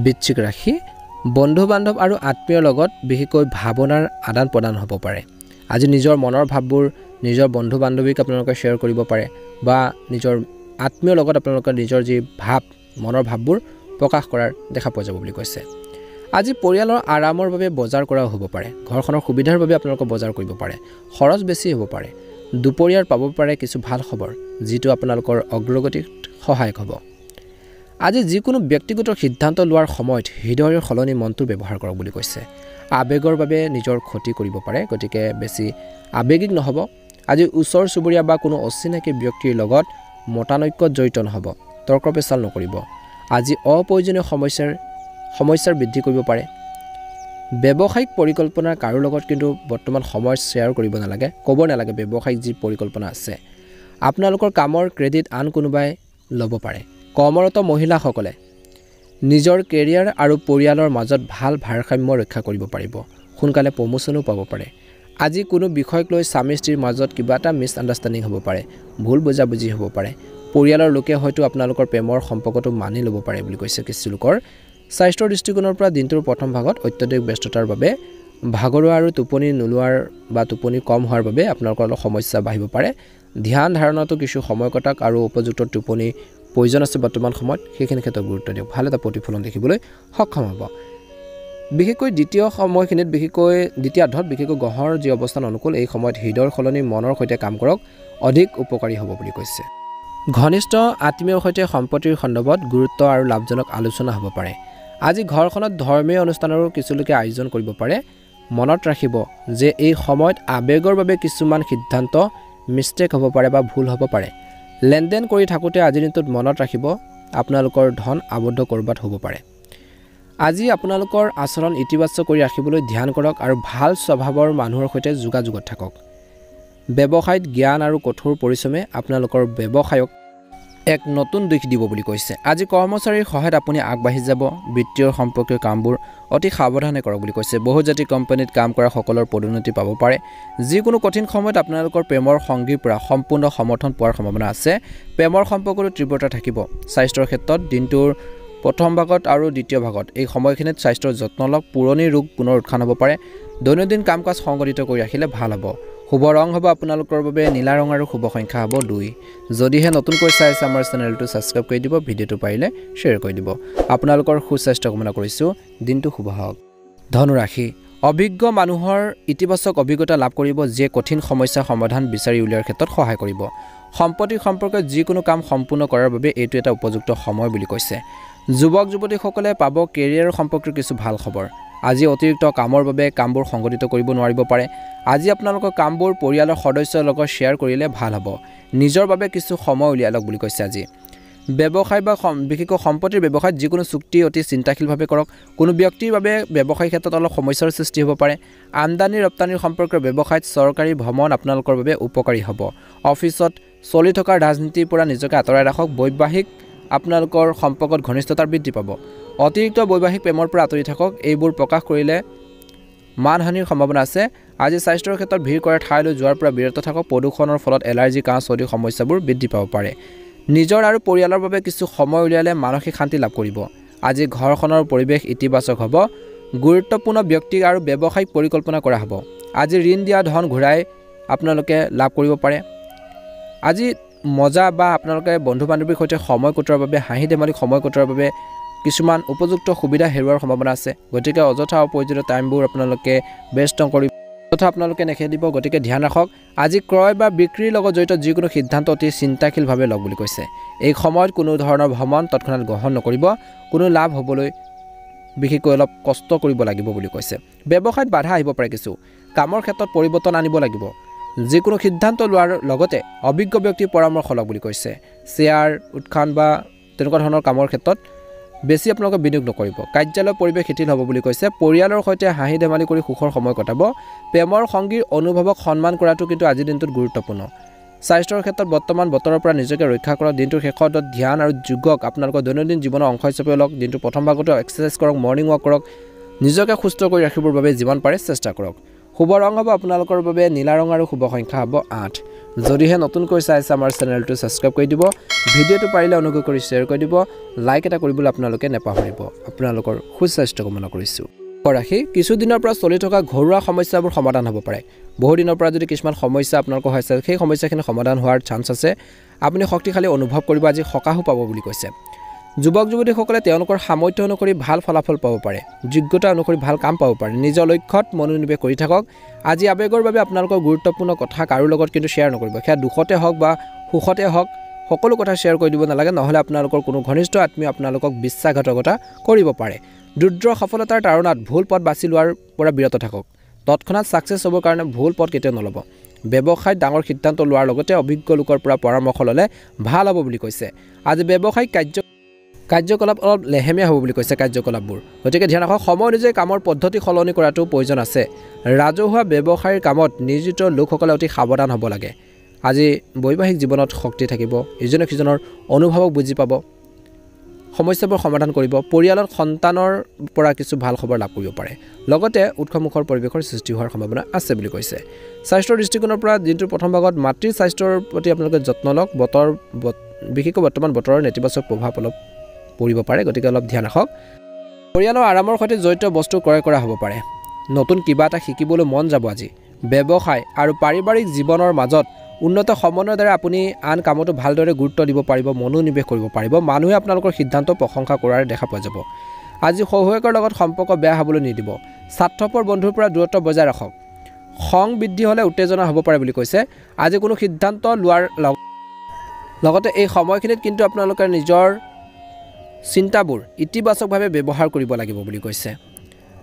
বৃশ্চিক ৰাশি বন্ধু বান্ধৱ আৰু আত্মীয়ৰ লগত বিশেষকৈ ভাৱনাৰ আদান প্ৰদান হ'ব পাৰে আজি নিজৰ মনৰ ভাৱবোৰ নিজৰ বন্ধু বান্ধৱীক আপোনালোকে শ্বেয়াৰ কৰিব পাৰে বা নিজৰ আত্মীয়ৰ লগত আপোনালোকৰ নিজৰ যি ভাৱ মনৰ ভাৱবোৰ প্ৰকাশ কৰাৰ দেখা পোৱা যাব বুলি কৈছে আজি পৰিয়ালৰ আৰামৰ বাবে বজাৰ কৰাও হ'ব পাৰে ঘৰখনৰ সুবিধাৰ বাবে আপোনালোকে বজাৰ কৰিব পাৰে খৰচ বেছি হ'ব পাৰে দুপৰীয়াৰ পাব পাৰে কিছু ভাল খবৰ যিটো আপোনালোকৰ অগ্ৰগতিত সহায়ক হ'ব আজি যিকোনো ব্যক্তিগত সিদ্ধান্ত লোৱাৰ সময়ত হৃদয়ৰ সলনি মনটো ব্যৱহাৰ কৰক বুলি কৈছে আবেগৰ বাবে নিজৰ ক্ষতি কৰিব পাৰে গতিকে বেছি আবেগিক নহব আজি ওচৰ চুবুৰীয়া বা কোনো অচিনাকি ব্যক্তিৰ লগত মতানৈক্যত জড়িত নহব তৰ্ক পেচাল নকৰিব আজি অপ্ৰয়োজনীয় সমস্যাৰ বৃদ্ধি কৰিব পাৰে ব্যৱসায়িক পৰিকল্পনাৰ কাৰো লগত কিন্তু বৰ্তমান সময় শ্বেয়াৰ কৰিব নালাগে ক'ব নালাগে ব্যৱসায়িক যি পৰিকল্পনা আছে আপোনালোকৰ কামৰ ক্ৰেডিট আন কোনোবাই ল'ব পাৰে কৰ্মৰত মহিলাসকলে নিজৰ কেৰিয়াৰ আৰু পৰিয়ালৰ মাজত ভাল ভাৰসাম্য ৰক্ষা কৰিব পাৰিব সোনকালে প্ৰমোচনো পাব পাৰে আজি কোনো বিষয়ক লৈ স্বামী স্ত্ৰীৰ মাজত কিবা এটা মিছ আণ্ডাৰষ্টেণ্ডিং হ'ব পাৰে ভুল বুজাবুজি হ'ব পাৰে পৰিয়ালৰ লোকে হয়তো আপোনালোকৰ প্ৰেমৰ সম্পৰ্কটো মানি ল'ব পাৰে বুলি কৈছে কিছু লোকৰ স্বাস্থ্যৰ দৃষ্টিকোণৰ পৰা দিনটোৰ প্ৰথম ভাগত অত্যধিক ব্যস্ততাৰ বাবে ভাগৰুৱা আৰু টোপনি নোলোৱাৰ বা টোপনি কম হোৱাৰ বাবে আপোনালোকৰ অলপ সমস্যা বাঢ়িব পাৰে ধ্যান ধাৰণাটো কিছু সময় কটাক আৰু উপযুক্ত টোপনি প্ৰয়োজন আছে বৰ্তমান সময়ত সেইখিনি ক্ষেত্ৰত গুৰুত্ব দিয়ক ভাল এটা প্ৰতিফলন দেখিবলৈ সক্ষম হ'ব বিশেষকৈ দ্বিতীয় সময়খিনিত দ্বিতীয়াৰ্ধত বিশেষকৈ গ্ৰহৰ যি অৱস্থান অনুকূল এই সময়ত হৃদয়ৰ সলনি মনৰ সৈতে কাম কৰক অধিক উপকাৰী হ'ব বুলি কৈছে ঘনিষ্ঠ আত্মীয়ৰ সৈতে সম্পত্তিৰ সন্দৰ্ভত গুৰুত্ব আৰু লাভজনক আলোচনা হ'ব পাৰে আজি ঘৰখনত ধৰ্মীয় অনুষ্ঠানৰো কিছু লোকে আয়োজন কৰিব পাৰে মনত ৰাখিব যে এই সময়ত আবেগৰ বাবে কিছুমান সিদ্ধান্ত মিষ্টেক হ'ব পাৰে বা ভুল হ'ব পাৰে লেনদেন কৰি থাকোঁতে আজিৰ দিনটোত মনত ৰাখিব আপোনালোকৰ ধন আবদ্ধ কৰবাত হ'ব পাৰে আজি আপোনালোকৰ আচৰণ ইতিবাচক কৰি ৰাখিবলৈ ধ্যান কৰক আৰু ভাল স্বভাৱৰ মানুহৰ সৈতে যোগাযোগত থাকক ব্যৱসায়ত জ্ঞান আৰু কঠোৰ পৰিশ্ৰমে আপোনালোকৰ ব্যৱসায়ক এক নতুন দিশ দিব বুলি কৈছে আজি কৰ্মচাৰীৰ সহায়ত আপুনি আগবাঢ়ি যাব বিত্তীয় সম্পৰ্কীয় কামবোৰ অতি সাৱধানে কৰক বুলি কৈছে বহুজাতিক কোম্পানীত কাম কৰা সকলৰ পদোন্নতি পাব পাৰে যিকোনো কঠিন সময়ত আপোনালোকৰ প্ৰেমৰ সংগীৰ পৰা সম্পূৰ্ণ সমৰ্থন পোৱাৰ সম্ভাৱনা আছে প্ৰেমৰ সম্পৰ্কটো তীব্ৰতা থাকিব স্বাস্থ্যৰ ক্ষেত্ৰত দিনটোৰ প্ৰথম ভাগত আৰু দ্বিতীয় ভাগত এই সময়খিনিত স্বাস্থ্যৰ যত্ন লওক পুৰণি ৰোগ পুনৰ উত্থান হ'ব পাৰে দৈনন্দিন কাম কাজ সংগঠিত কৰি ৰাখিলে ভাল হ'ব শুভ ৰং হ'ব আপোনালোকৰ বাবে নীলা ৰং আৰু শুভ সংখ্যা হ'ব 2 যদিহে নতুনকৈ চাই আছে আমাৰ চেনেলটো সাবস্ক্ৰাইব কৰি দিব ভিডিঅটো পাৰিলে শ্বেয়াৰ কৰি দিব আপোনালোকৰ সুস্বাস্থ্য কামনা কৰিছো দিনটো শুভ হওক ধনু ৰাশি অভিজ্ঞ মানুহৰ ইতিবাচক অভিজ্ঞতা লাভ কৰিব যে কঠিন সমস্যা সমাধান বিচাৰি উলিয়াৰ ক্ষেত্ৰত সহায় কৰিব সম্পত্তি সম্পৰ্কত যিকোনো কাম সম্পূৰ্ণ কৰাৰ বাবে এইটো এটা উপযুক্ত সময় বুলি কৈছে যুৱক যুৱতীসকলে পাব কেৰিয়াৰ সম্পৰ্কিত কিছু ভাল খবৰ আজি অতিৰিক্ত কামৰ বাবে কামবোৰ সংগঠিত কৰিব নোৱাৰিব পাৰে আজি আপোনালোকৰ কামবোৰ পৰিয়ালৰ সদস্যৰ লগত শ্বেয়াৰ কৰিলে ভাল হ'ব নিজৰ বাবে কিছু সময় উলিয়ালক বুলি কৈছে আজি ব্যৱসায় বা বিশেষকৈ সম্পত্তিৰ ব্যৱসায়ত যিকোনো চুক্তি অতি চিন্তাশীলভাৱে কৰক কোনো ব্যক্তিৰ বাবে ব্যৱসায়িক ক্ষেত্ৰত অলপ সমস্যাৰ সৃষ্টি হ'ব পাৰে আমদানি ৰপ্তানিৰ সম্পৰ্কৰ ব্যৱসায়ত চৰকাৰী ভ্ৰমণ আপোনালোকৰ বাবে উপকাৰী হ'ব অফিচত চলি থকা ৰাজনীতিৰ পৰা নিজকে আঁতৰাই ৰাখক বৈবাহিক আপোনালোকৰ সম্পৰ্কত ঘনিষ্ঠতাৰ বৃদ্ধি পাব অতিৰিক্ত বৈবাহিক প্ৰেমৰ পৰা আঁতৰি থাকক এইবোৰ প্ৰকাশ কৰিলে মানহানিৰ সম্ভাৱনা আছে আজি স্বাস্থ্যৰ ক্ষেত্ৰত ভিৰ কৰা ঠাইলৈ যোৱাৰ পৰা বিৰত থাকক প্ৰদূষণৰ ফলত এলাৰ্জি কাহ চৰ্দিৰ সমস্যাবোৰ বৃদ্ধি পাব পাৰে নিজৰ আৰু পৰিয়ালৰ বাবে কিছু সময় উলিয়ালে মানসিক শান্তি লাভ কৰিব আজি ঘৰখনৰ পৰিৱেশ ইতিবাচক হ'ব গুৰুত্বপূৰ্ণ ব্যক্তি আৰু ব্যৱসায়িক পৰিকল্পনা কৰা হ'ব আজি ঋণ দিয়া ধন ঘূৰাই আপোনালোকে লাভ কৰিব পাৰে আজি মজা বা আপোনালোকে বন্ধু বান্ধৱীৰ সৈতে সময় কটোৱাৰ বাবে হাঁহি ধেমালি সময় কটোৱাৰ বাবে কিছুমান উপযুক্ত সুবিধা হেৰুৱাৰ সম্ভাৱনা আছে গতিকে অযথা অপ্ৰয়োজনীয় টাইমবোৰ আপোনালোকে বেষ্ট নকৰিব তথা আপোনালোকে নেখেদিব গতিকে ধ্যান ৰাখক আজি ক্ৰয় বা বিক্ৰীৰ লগত জড়িত যিকোনো সিদ্ধান্ত অতি চিন্তাশীলভাৱে লওক বুলি কৈছে এই সময়ত কোনো ধৰণৰ ভ্ৰমণ তৎক্ষণাত গ্ৰহণ নকৰিব কোনো লাভ হ'বলৈ বিশেষকৈ অলপ কষ্ট কৰিব লাগিব বুলি কৈছে ব্যৱসায়ত বাধা আহিব পাৰে কিছু কামৰ ক্ষেত্ৰত পৰিৱৰ্তন আনিব লাগিব যিকোনো সিদ্ধান্ত লোৱাৰ লগতে অভিজ্ঞ ব্যক্তিৰ পৰামৰ্শ লওক বুলি কৈছে শ্বেয়াৰ উৎখান বা তেনেকুৱা ধৰণৰ কামৰ ক্ষেত্ৰত বেছি আপোনালোকে বিনিয়োগ নকৰিব কাৰ্যালয় পৰিৱেশ শিথিল হ'ব বুলি কৈছে পৰিয়ালৰ সৈতে হাঁহি ধেমালি কৰি সুখৰ সময় কটাব প্ৰেমৰ সংগীৰ অনুভৱক সন্মান কৰাটো কিন্তু আজিৰ দিনটোত গুৰুত্বপূৰ্ণ স্বাস্থ্যৰ ক্ষেত্ৰত বৰ্তমান বতৰৰ পৰা নিজকে ৰক্ষা কৰক দিনটোৰ শেষত ধ্যান আৰু যোগক আপোনালোকৰ দৈনন্দিন জীৱনৰ অংশ হিচাপে লওক দিনটোৰ প্ৰথম ভাগতো এক্সাৰচাইজ কৰক মৰ্ণিং ৱাক কৰক নিজকে সুস্থ কৰি ৰাখিবৰ বাবে যিমান পাৰে চেষ্টা কৰক শুভ ৰং হ'ব আপোনালোকৰ বাবে নীলা ৰং আৰু শুভ সংখ্যা হ'ব 8 যদিহে নতুনকৈ চাই আছে আমাৰ চেনেলটো সাবস্ক্ৰাইব কৰি দিব ভিডিঅটো পাৰিলে অনুগ্ৰহ কৰি শ্বেয়াৰ কৰি দিব লাইক এটা কৰিবলৈ আপোনালোকে নেপাহৰিব আপোনালোকৰ সুস্বাস্থ্য কামনা কৰিছো ৰাখি কিছু দিনৰ পৰা চলি থকা ঘৰুৱা সমস্যাবোৰ সমাধান হ'ব পাৰে বহু দিনৰ পৰা যদি কিছুমান সমস্যা আপোনালোকৰ হৈছে সেই সমস্যাখিনি সমাধান হোৱাৰ চান্স আছে আপুনি শক্তিশালী অনুভৱ কৰিব আজি সকাহো পাব বুলি কৈছে যুৱক যুৱতীসকলে তেওঁলোকৰ সামৰ্থ্য অনুসৰি ভাল ফলাফল পাব পাৰে যোগ্যতা অনুসৰি ভাল কাম পাব পাৰে নিজৰ লক্ষ্যত মনোনিৱেশ কৰি থাকক আজি আবেগৰ বাবে আপোনালোকৰ গুৰুত্বপূৰ্ণ কথা কাৰো লগত কিন্তু শ্বেয়াৰ নকৰিব সেয়া দুখতে হওক বা সুখতে হওক সকলো কথা শ্বেয়াৰ কৰি দিব নালাগে নহলে আপোনালোকৰ কোনো ঘনিষ্ঠ আত্মীয় আপোনালোকক বিশ্বাসঘাতকতা কৰিব পাৰে দুৰ্দ্ৰ সফলতাৰ তাৰণাত ভুল পথ বাছি লোৱাৰ পৰা বিৰত থাকক তৎক্ষণাত সাকসেছ হ'বৰ কাৰণে ভুল পথ কেতিয়াও নল'ব ব্যৱসায়ত ডাঙৰ সিদ্ধান্ত লোৱাৰ লগতে অভিজ্ঞ লোকৰ পৰা পৰামৰ্শ ল'লে ভাল হ'ব বুলি কৈছে আজি ব্যৱসায়িক কাৰ্যকলাপ অলপ লেহেমীয়া হ'ব বুলি কৈছে কাৰ্যকলাপবোৰ গতিকে ধ্যান ৰাখক সময় অনুযায়ী কামৰ পদ্ধতি সলনি কৰাটো প্ৰয়োজন আছে ৰাজহুৱা ব্যৱসায়ৰ কামত নিয়োজিত লোকসকলে অতি সাৱধান হ'ব লাগে আজি বৈবাহিক জীৱনত শক্তি থাকিব ইজনে সিজনৰ অনুভৱক বুজি পাব সমস্যাবোৰ সমাধান কৰিব পৰিয়ালৰ সন্তানৰ পৰা কিছু ভাল খবৰ লাভ কৰিব পাৰে লগতে উৎসমুখৰ পৰিৱেশৰ সৃষ্টি হোৱাৰ সম্ভাৱনা আছে বুলি কৈছে স্বাস্থ্যৰ দৃষ্টিকোণৰ পৰা দিনটোৰ প্ৰথম ভাগত মাতৃৰ স্বাস্থ্যৰ প্ৰতি আপোনালোকে যত্ন লওক বিশেষকৈ বৰ্তমান বতৰৰ নেতিবাচক প্ৰভাৱ অলপ পৰিব পাৰে গতিকে অলপ ধ্যান ৰাখক পৰিয়ালৰ আৰামৰ সৈতে জড়িত বস্তু ক্ৰয় কৰা হ'ব পাৰে নতুন কিবা এটা শিকিবলৈ মন যাব আজি ব্যৱসায় আৰু পাৰিবাৰিক জীৱনৰ মাজত উন্নত সমন্বয়ৰ দ্বাৰা আপুনি আন কামতো ভালদৰে গুৰুত্ব দিব পাৰিব মনোনিৱেশ কৰিব পাৰিব মানুহে আপোনালোকৰ সিদ্ধান্ত প্ৰশংসা কৰাৰ দেখা পোৱা যাব আজি শহুৱেকৰ লগত সম্পৰ্ক বেয়া হ'বলৈ নিদিব স্বাৰ্থপৰ বন্ধুৰ পৰা দূৰত্ব বজাই ৰাখক খং বৃদ্ধি হ'লে উত্তেজনা হ'ব পাৰে বুলি কৈছে আজি কোনো সিদ্ধান্ত লোৱাৰ লগতে এই সময়খিনিত কিন্তু আপোনালোকে নিজৰ চিন্তাবোৰ ইতিবাচকভাৱে ব্যৱহাৰ কৰিব লাগিব বুলি কৈছে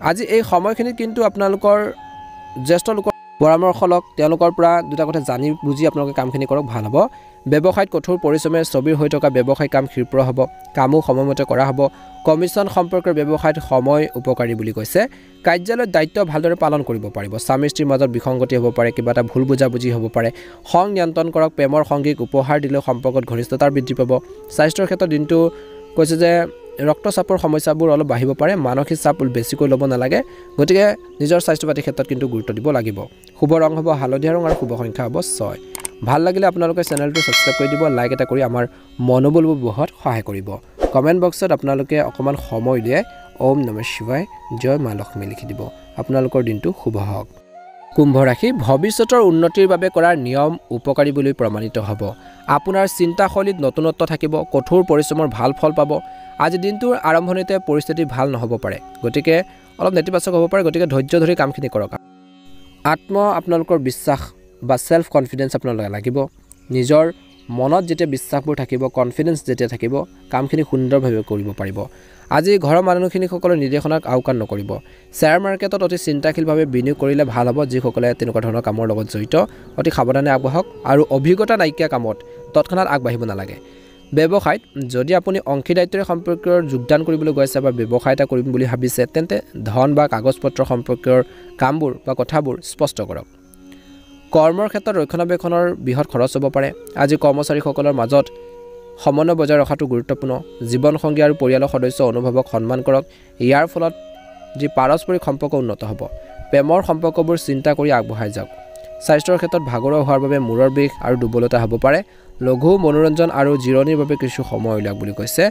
আজি এই সময়খিনিত কিন্তু আপোনালোকৰ জ্যেষ্ঠ লোকৰ পৰামৰ্শ লওক তেওঁলোকৰ পৰা দুটা কথা জানি বুজি আপোনালোকে কামখিনি কৰক ভাল হ'ব ব্যৱসায়ত কঠোৰ পৰিশ্ৰমেৰে ছবিৰ হৈ থকা ব্যৱসায়িক কাম ক্ষীপ্ৰ হ'ব কামো সময়মতে কৰা হ'ব কমিছন সম্পৰ্কৰ ব্যৱসায়ত সময় উপকাৰী বুলি কৈছে কাৰ্যালয়ত দায়িত্ব ভালদৰে পালন কৰিব পাৰিব স্বামী স্ত্ৰীৰ মাজত বিসংগতি হ'ব পাৰে কিবা এটা ভুল বুজাবুজি হ'ব পাৰে খং নিয়ন্ত্ৰণ কৰক প্ৰেমৰ সংগীক উপহাৰ দিলেও সম্পৰ্কত ঘনিষ্ঠতাৰ বৃদ্ধি পাব স্বাস্থ্যৰ ক্ষেত্ৰত দিনটো কৈছে যে ৰক্তচাপৰ সমস্যাবোৰ অলপ বাঢ়িব পাৰে মানসিক চাপ বেছিকৈ ল'ব নালাগে গতিকে নিজৰ স্বাস্থ্য পাতিৰ ক্ষেত্ৰত কিন্তু গুৰুত্ব দিব লাগিব শুভ ৰং হ'ব হালধীয়া ৰং আৰু শুভ সংখ্যা হ'ব 6 ভাল লাগিলে আপোনালোকে চেনেলটো সাবস্ক্ৰাইব কৰি দিব লাইক এটা কৰি আমাৰ মনোবলবোৰ বঢ়োৱাত সহায় কৰিব কমেন্ট বক্সত আপোনালোকে অকমান সময় উলিয়াই ওম নমঃ শিৱায় জয় মা লক্ষ্মী লিখি দিব আপোনালোকৰ দিনটো শুভ হওক কুম্ভ ৰাশি ভৱিষ্যতৰ উন্নতিৰ বাবে কৰাৰ নিয়ম উপকাৰী বুলি প্ৰমাণিত হ'ব। আপোনাৰ চিন্তাশৈলীত নতুনত্ব থাকিব, কঠোৰ পৰিশ্ৰমৰ ভাল ফল পাব। আজি দিনটোৰ আৰম্ভণিতে পৰিস্থিতি ভাল নহ'ব পাৰে, গতিকে অলপ নেতিবাচক হ'ব পাৰে, গতিকে ধৈৰ্য ধৰি কামখিনি কৰক। আপোনালোকৰ বিশ্বাস বা ছেল্ফ কনফিডেন্স আপোনালোকে লাগিব। নিজৰ মনত যেতিয়া বিশ্বাসবোৰ থাকিব, কনফিডেন্স যেতিয়া থাকিব, কামখিনি সুন্দৰভাৱে কৰিব পাৰিব। আজি ঘৰৰ মানুহখিনিসকলৰ নিৰ্দেশনাক আওকাণ নকৰিব। শ্বেয়াৰ মাৰ্কেটত অতি চিন্তাশীলভাৱে বিনিয়োগ কৰিলে ভাল হ'ব। যিসকলে তেনেকুৱা ধৰণৰ কামৰ লগত জড়িত, অতি সাৱধানে আগবাঢ়ক আৰু অভিজ্ঞতা নাইকিয়া কামত তৎক্ষণাত আগবাঢ়িব নালাগে। ব্যৱসায়ত যদি আপুনি অংশীদাৰিত্বৰে সম্পৰ্কীয় যোগদান কৰিবলৈ গৈ আছে বা ব্যৱসায় এটা কৰিম বুলি ভাবিছে, তেন্তে ধন বা কাগজ পত্ৰ সম্পৰ্কীয় কামবোৰ বা কথাবোৰ স্পষ্ট কৰক। কৰ্মৰ ক্ষেত্ৰত ৰক্ষণাবেক্ষণৰ বৃহৎ খৰচ হ'ব পাৰে। আজি কৰ্মচাৰীসকলৰ মাজত সমন্বয় বজাই ৰখাটো গুৰুত্বপূৰ্ণ। জীৱনসংগী আৰু পৰিয়ালৰ সদস্য অনুভৱক সন্মান কৰক। ইয়াৰ ফলত যি পাৰস্পৰিক সম্পৰ্ক উন্নত হ'ব। প্ৰেমৰ সম্পৰ্কবোৰ চিন্তা কৰি আগবঢ়াই যাওক। স্বাস্থ্যৰ ক্ষেত্ৰত ভাগৰুৱা হোৱাৰ বাবে মূৰৰ বিষ আৰু দুৰ্বলতা হ'ব পাৰে। লঘু মনোৰঞ্জন আৰু জিৰণিৰ বাবে কিছু সময় উলিয়াওক বুলি কৈছে।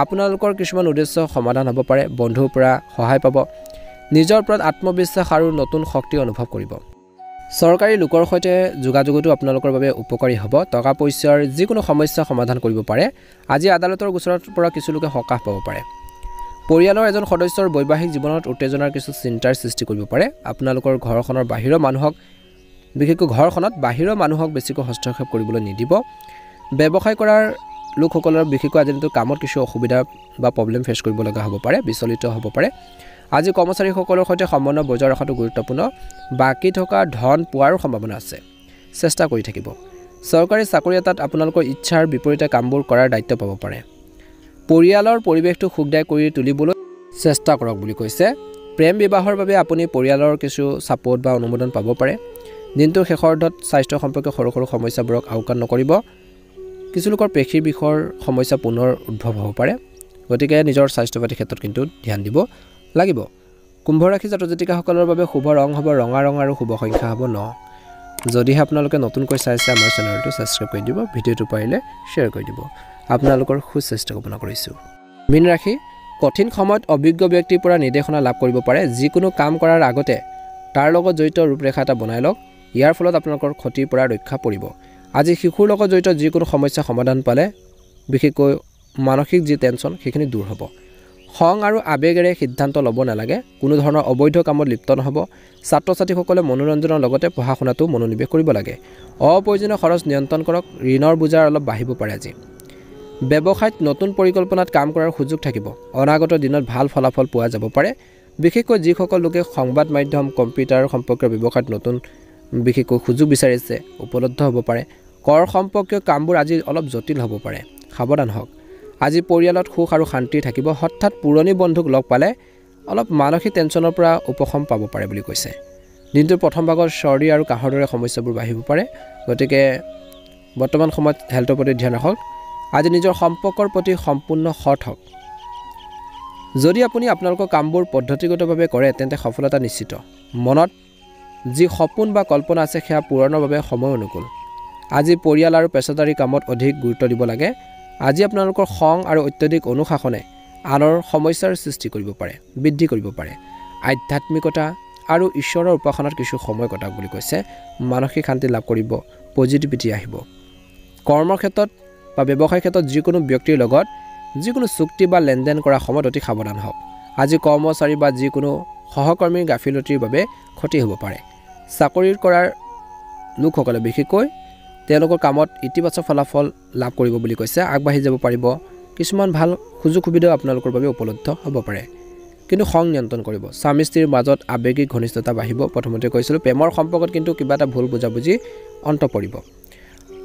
আপোনালোকৰ কিছুমান উদ্দেশ্য সমাধান হ'ব পাৰে। বন্ধুৰ পৰা সহায় পাব। নিজৰ ওপৰত আত্মবিশ্বাস আৰু নতুন শক্তি অনুভৱ কৰিব। চৰকাৰী লোকৰ সৈতে যোগাযোগতো আপোনালোকৰ বাবে উপকাৰী হ'ব। টকা পইচাৰ যিকোনো সমস্যা সমাধান কৰিব পাৰে। আজি আদালতৰ গোচৰৰ পৰা কিছু লোকে সকাহ পাব পাৰে। পৰিয়ালৰ এজন সদস্যৰ বৈবাহিক জীৱনত উত্তেজনাৰ কিছু চিন্তাৰ সৃষ্টি কৰিব পাৰে। আপোনালোকৰ ঘৰখনৰ বাহিৰৰ মানুহক, বিশেষকৈ ঘৰখনত বাহিৰৰ মানুহক বেছিকৈ হস্তক্ষেপ কৰিবলৈ নিদিব। ব্যৱসায় কৰাৰ লোকসকলৰ বিশেষকৈ আজি দিনটো কামত কিছু অসুবিধা বা প্ৰব্লেম ফেচ কৰিব লগা হ'ব পাৰে, বিচলিত হ'ব পাৰে। আজি কৰ্মচাৰীসকলৰ সৈতে সমন্বয় বজাই ৰখাটো গুৰুত্বপূৰ্ণ। বাকী থকা ধন পোৱাৰ সম্ভাৱনা আছে, চেষ্টা কৰি থাকিব। চৰকাৰী চাকৰি এটাত আপোনালোকৰ ইচ্ছাৰ বিপৰীতে কামবোৰ কৰাৰ দায়িত্ব পাব পাৰে। পৰিয়ালৰ পৰিৱেশটো সুখদায়ক কৰি তুলিবলৈ চেষ্টা কৰক বুলি কৈছে। প্ৰেম বিবাহৰ বাবে আপুনি পৰিয়ালৰ কিছু ছাপোৰ্ট বা অনুমোদন পাব পাৰে। দিনটোৰ শেষাৰ্ধত স্বাস্থ্য সম্পৰ্কীয় সৰু সৰু সমস্যাবোৰক আওকাণ নকৰিব। কিছু লোকৰ পেশীৰ বিষৰ সমস্যা পুনৰ উদ্ভৱ হ'ব পাৰে, গতিকে নিজৰ স্বাস্থ্য পাতিৰ ক্ষেত্ৰত কিন্তু ধ্যান দিব লাগিব। কুম্ভ ৰাশি জাতক জাতিকাসকলৰ বাবে শুভ ৰং হ'ব ৰঙা ৰং আৰু শুভ সংখ্যা হ'ব 9। যদিহে আপোনালোকে নতুনকৈ চাইছে আমাৰ চেনেলটো ছাবস্ক্ৰাইব কৰি দিব, ভিডিঅ'টো পাৰিলে শ্বেয়াৰ কৰি দিব। আপোনালোকৰ সুস্বাস্থ্য কামনা কৰিছোঁ। মীন ৰাশি কঠিন সময়ত অভিজ্ঞ ব্যক্তিৰ পৰা নিৰ্দেশনা লাভ কৰিব পাৰে। যিকোনো কাম কৰাৰ আগতে তাৰ লগত জড়িত ৰূপৰেখা এটা বনাই লওক। ইয়াৰ ফলত আপোনালোকৰ ক্ষতিৰ পৰা ৰক্ষা পৰিব। আজি শিশুৰ লগত জড়িত যিকোনো সমস্যা সমাধান পালে, বিশেষকৈ মানসিক যি টেনশ্যন সেইখিনি দূৰ হ'ব। খং আৰু আৱেগেৰে সিদ্ধান্ত ল'ব নালাগে। কোনো ধৰণৰ অবৈধ কামত লিপ্ত নহ'ব। ছাত্ৰ ছাত্ৰীসকলে মনোৰঞ্জনৰ লগতে পঢ়া শুনাতো মনোনিৱেশ কৰিব লাগে। অপ্ৰয়োজনীয় খৰচ নিয়ন্ত্ৰণ কৰক। ঋণৰ বোজা অলপ বাঢ়িব পাৰে। আজি ব্যৱসায়ত নতুন পৰিকল্পনাত কাম কৰাৰ সুযোগ থাকিব। অনাগত দিনত ভাল ফলাফল পোৱা যাব পাৰে। বিশেষকৈ যিসকল লোকে সংবাদ মাধ্যম, কম্পিউটাৰ সম্পৰ্কীয় ব্যৱসায়ত নতুন বিশেষকৈ সুযোগ বিচাৰিছে, উপলব্ধ হ'ব পাৰে। কৰ সম্পৰ্কীয় কামবোৰ আজি অলপ জটিল হ'ব পাৰে, সাৱধান হওক। আজি পৰিয়ালত সুখ আৰু শান্তি থাকিব। হঠাৎ পুৰণি বন্ধুক লগ পালে অলপ মানসিক টেনশ্যনৰ পৰা উপশম পাব পাৰে বুলি কৈছে। দিনটোৰ প্ৰথম ভাগত চৰ্দি আৰু কাহৰ দৰে সমস্যাবোৰ বাঢ়িব পাৰে, গতিকে বৰ্তমান সময়ত হেল্থৰ প্ৰতি ধ্যান ৰাখক। আজি নিজৰ সম্পৰ্কৰ প্ৰতি সম্পূৰ্ণ সৎ হওক। যদি আপুনি আপোনালোকৰ কামবোৰ পদ্ধতিগতভাৱে কৰে, তেন্তে সফলতা নিশ্চিত। মনত যি সপোন বা কল্পনা আছে সেয়া পূৰণৰ বাবে সময় অনুকূল। আজি পৰিয়াল আৰু পেছাদাৰী কামত অধিক গুৰুত্ব দিব লাগে। আজি আপোনালোকৰ খং আৰু অত্যধিক অনুশাসনে আনৰ সমস্যাৰ সৃষ্টি কৰিব পাৰে, বৃদ্ধি কৰিব পাৰে। আধ্যাত্মিকতা আৰু ঈশ্বৰৰ উপাসনাত কিছু সময় কটাওক বুলি কৈছে। মানসিক শান্তি লাভ কৰিব, পজিটিভিটি আহিব। কৰ্মৰ ক্ষেত্ৰত বা ব্যৱসায়ৰ ক্ষেত্ৰত যিকোনো ব্যক্তিৰ লগত যিকোনো চুক্তি বা লেনদেন কৰাৰ সময়ত অতি সাৱধান হওক। আজি কৰ্মচাৰী বা যিকোনো সহকৰ্মীৰ গাফিলতিৰ বাবে ক্ষতি হ'ব পাৰে। চাকৰি কৰাৰ লোকসকলে বিশেষকৈ তেওঁলোকৰ কামত ইতিবাচক ফলাফল লাভ কৰিব বুলি কৈছে। আগবাঢ়ি যাব পাৰিব। কিছুমান ভাল সুযোগ সুবিধাও আপোনালোকৰ বাবে উপলব্ধ হ'ব পাৰে, কিন্তু খং নিয়ন্ত্ৰণ কৰিব। স্বামী স্ত্ৰীৰ মাজত আৱেগিক ঘনিষ্ঠতা বাঢ়িব। প্ৰথমতে কৈছিলোঁ প্ৰেমৰ সম্পৰ্কত কিন্তু কিবা এটা ভুল বুজাবুজি অন্ত পৰিব।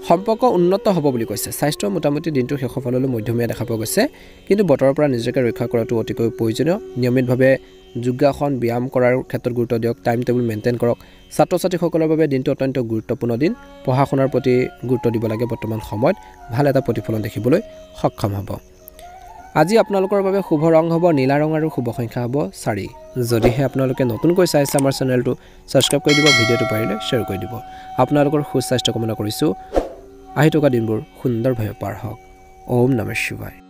সম্পৰ্ক উন্নত হ'ব বুলি কৈছে। স্বাস্থ্য মোটামুটি দিনটোৰ শেষৰ ফাললৈ মধ্যমীয়া দেখা পোৱা গৈছে, কিন্তু বতৰৰ পৰা নিজকে ৰক্ষা কৰাটো অতিকৈ প্ৰয়োজনীয়। নিয়মিতভাৱে যোগাসন, ব্যায়াম কৰাৰ ক্ষেত্ৰত গুৰুত্ব দিয়ক। টাইম টেবুল মেইনটেইন কৰক। ছাত্ৰ ছাত্ৰীসকলৰ বাবে দিনটো অত্যন্ত গুৰুত্বপূৰ্ণ দিন। পঢ়া শুনাৰ প্ৰতি গুৰুত্ব দিব লাগে। বৰ্তমান সময়ত ভাল এটা প্ৰতিফলন দেখিবলৈ সক্ষম হ'ব। আজি আপোনালোকৰ বাবে শুভ ৰং হ'ব নীলা ৰং আৰু শুভ সংখ্যা হ'ব 4। যদিহে আপোনালোকে নতুনকৈ চাইছে আমাৰ চেনেলটো, ছাবস্ক্ৰাইব কৰি দিব, ভিডিঅ'টো পাৰিলে শ্বেয়াৰ কৰি দিব। আপোনালোকৰ সুস্বাস্থ্য কামনা কৰিছোঁ। আহি থকা দিনবোৰ সুন্দৰভাৱে পাৰ হওক। ওম নমঃ শিৱায়।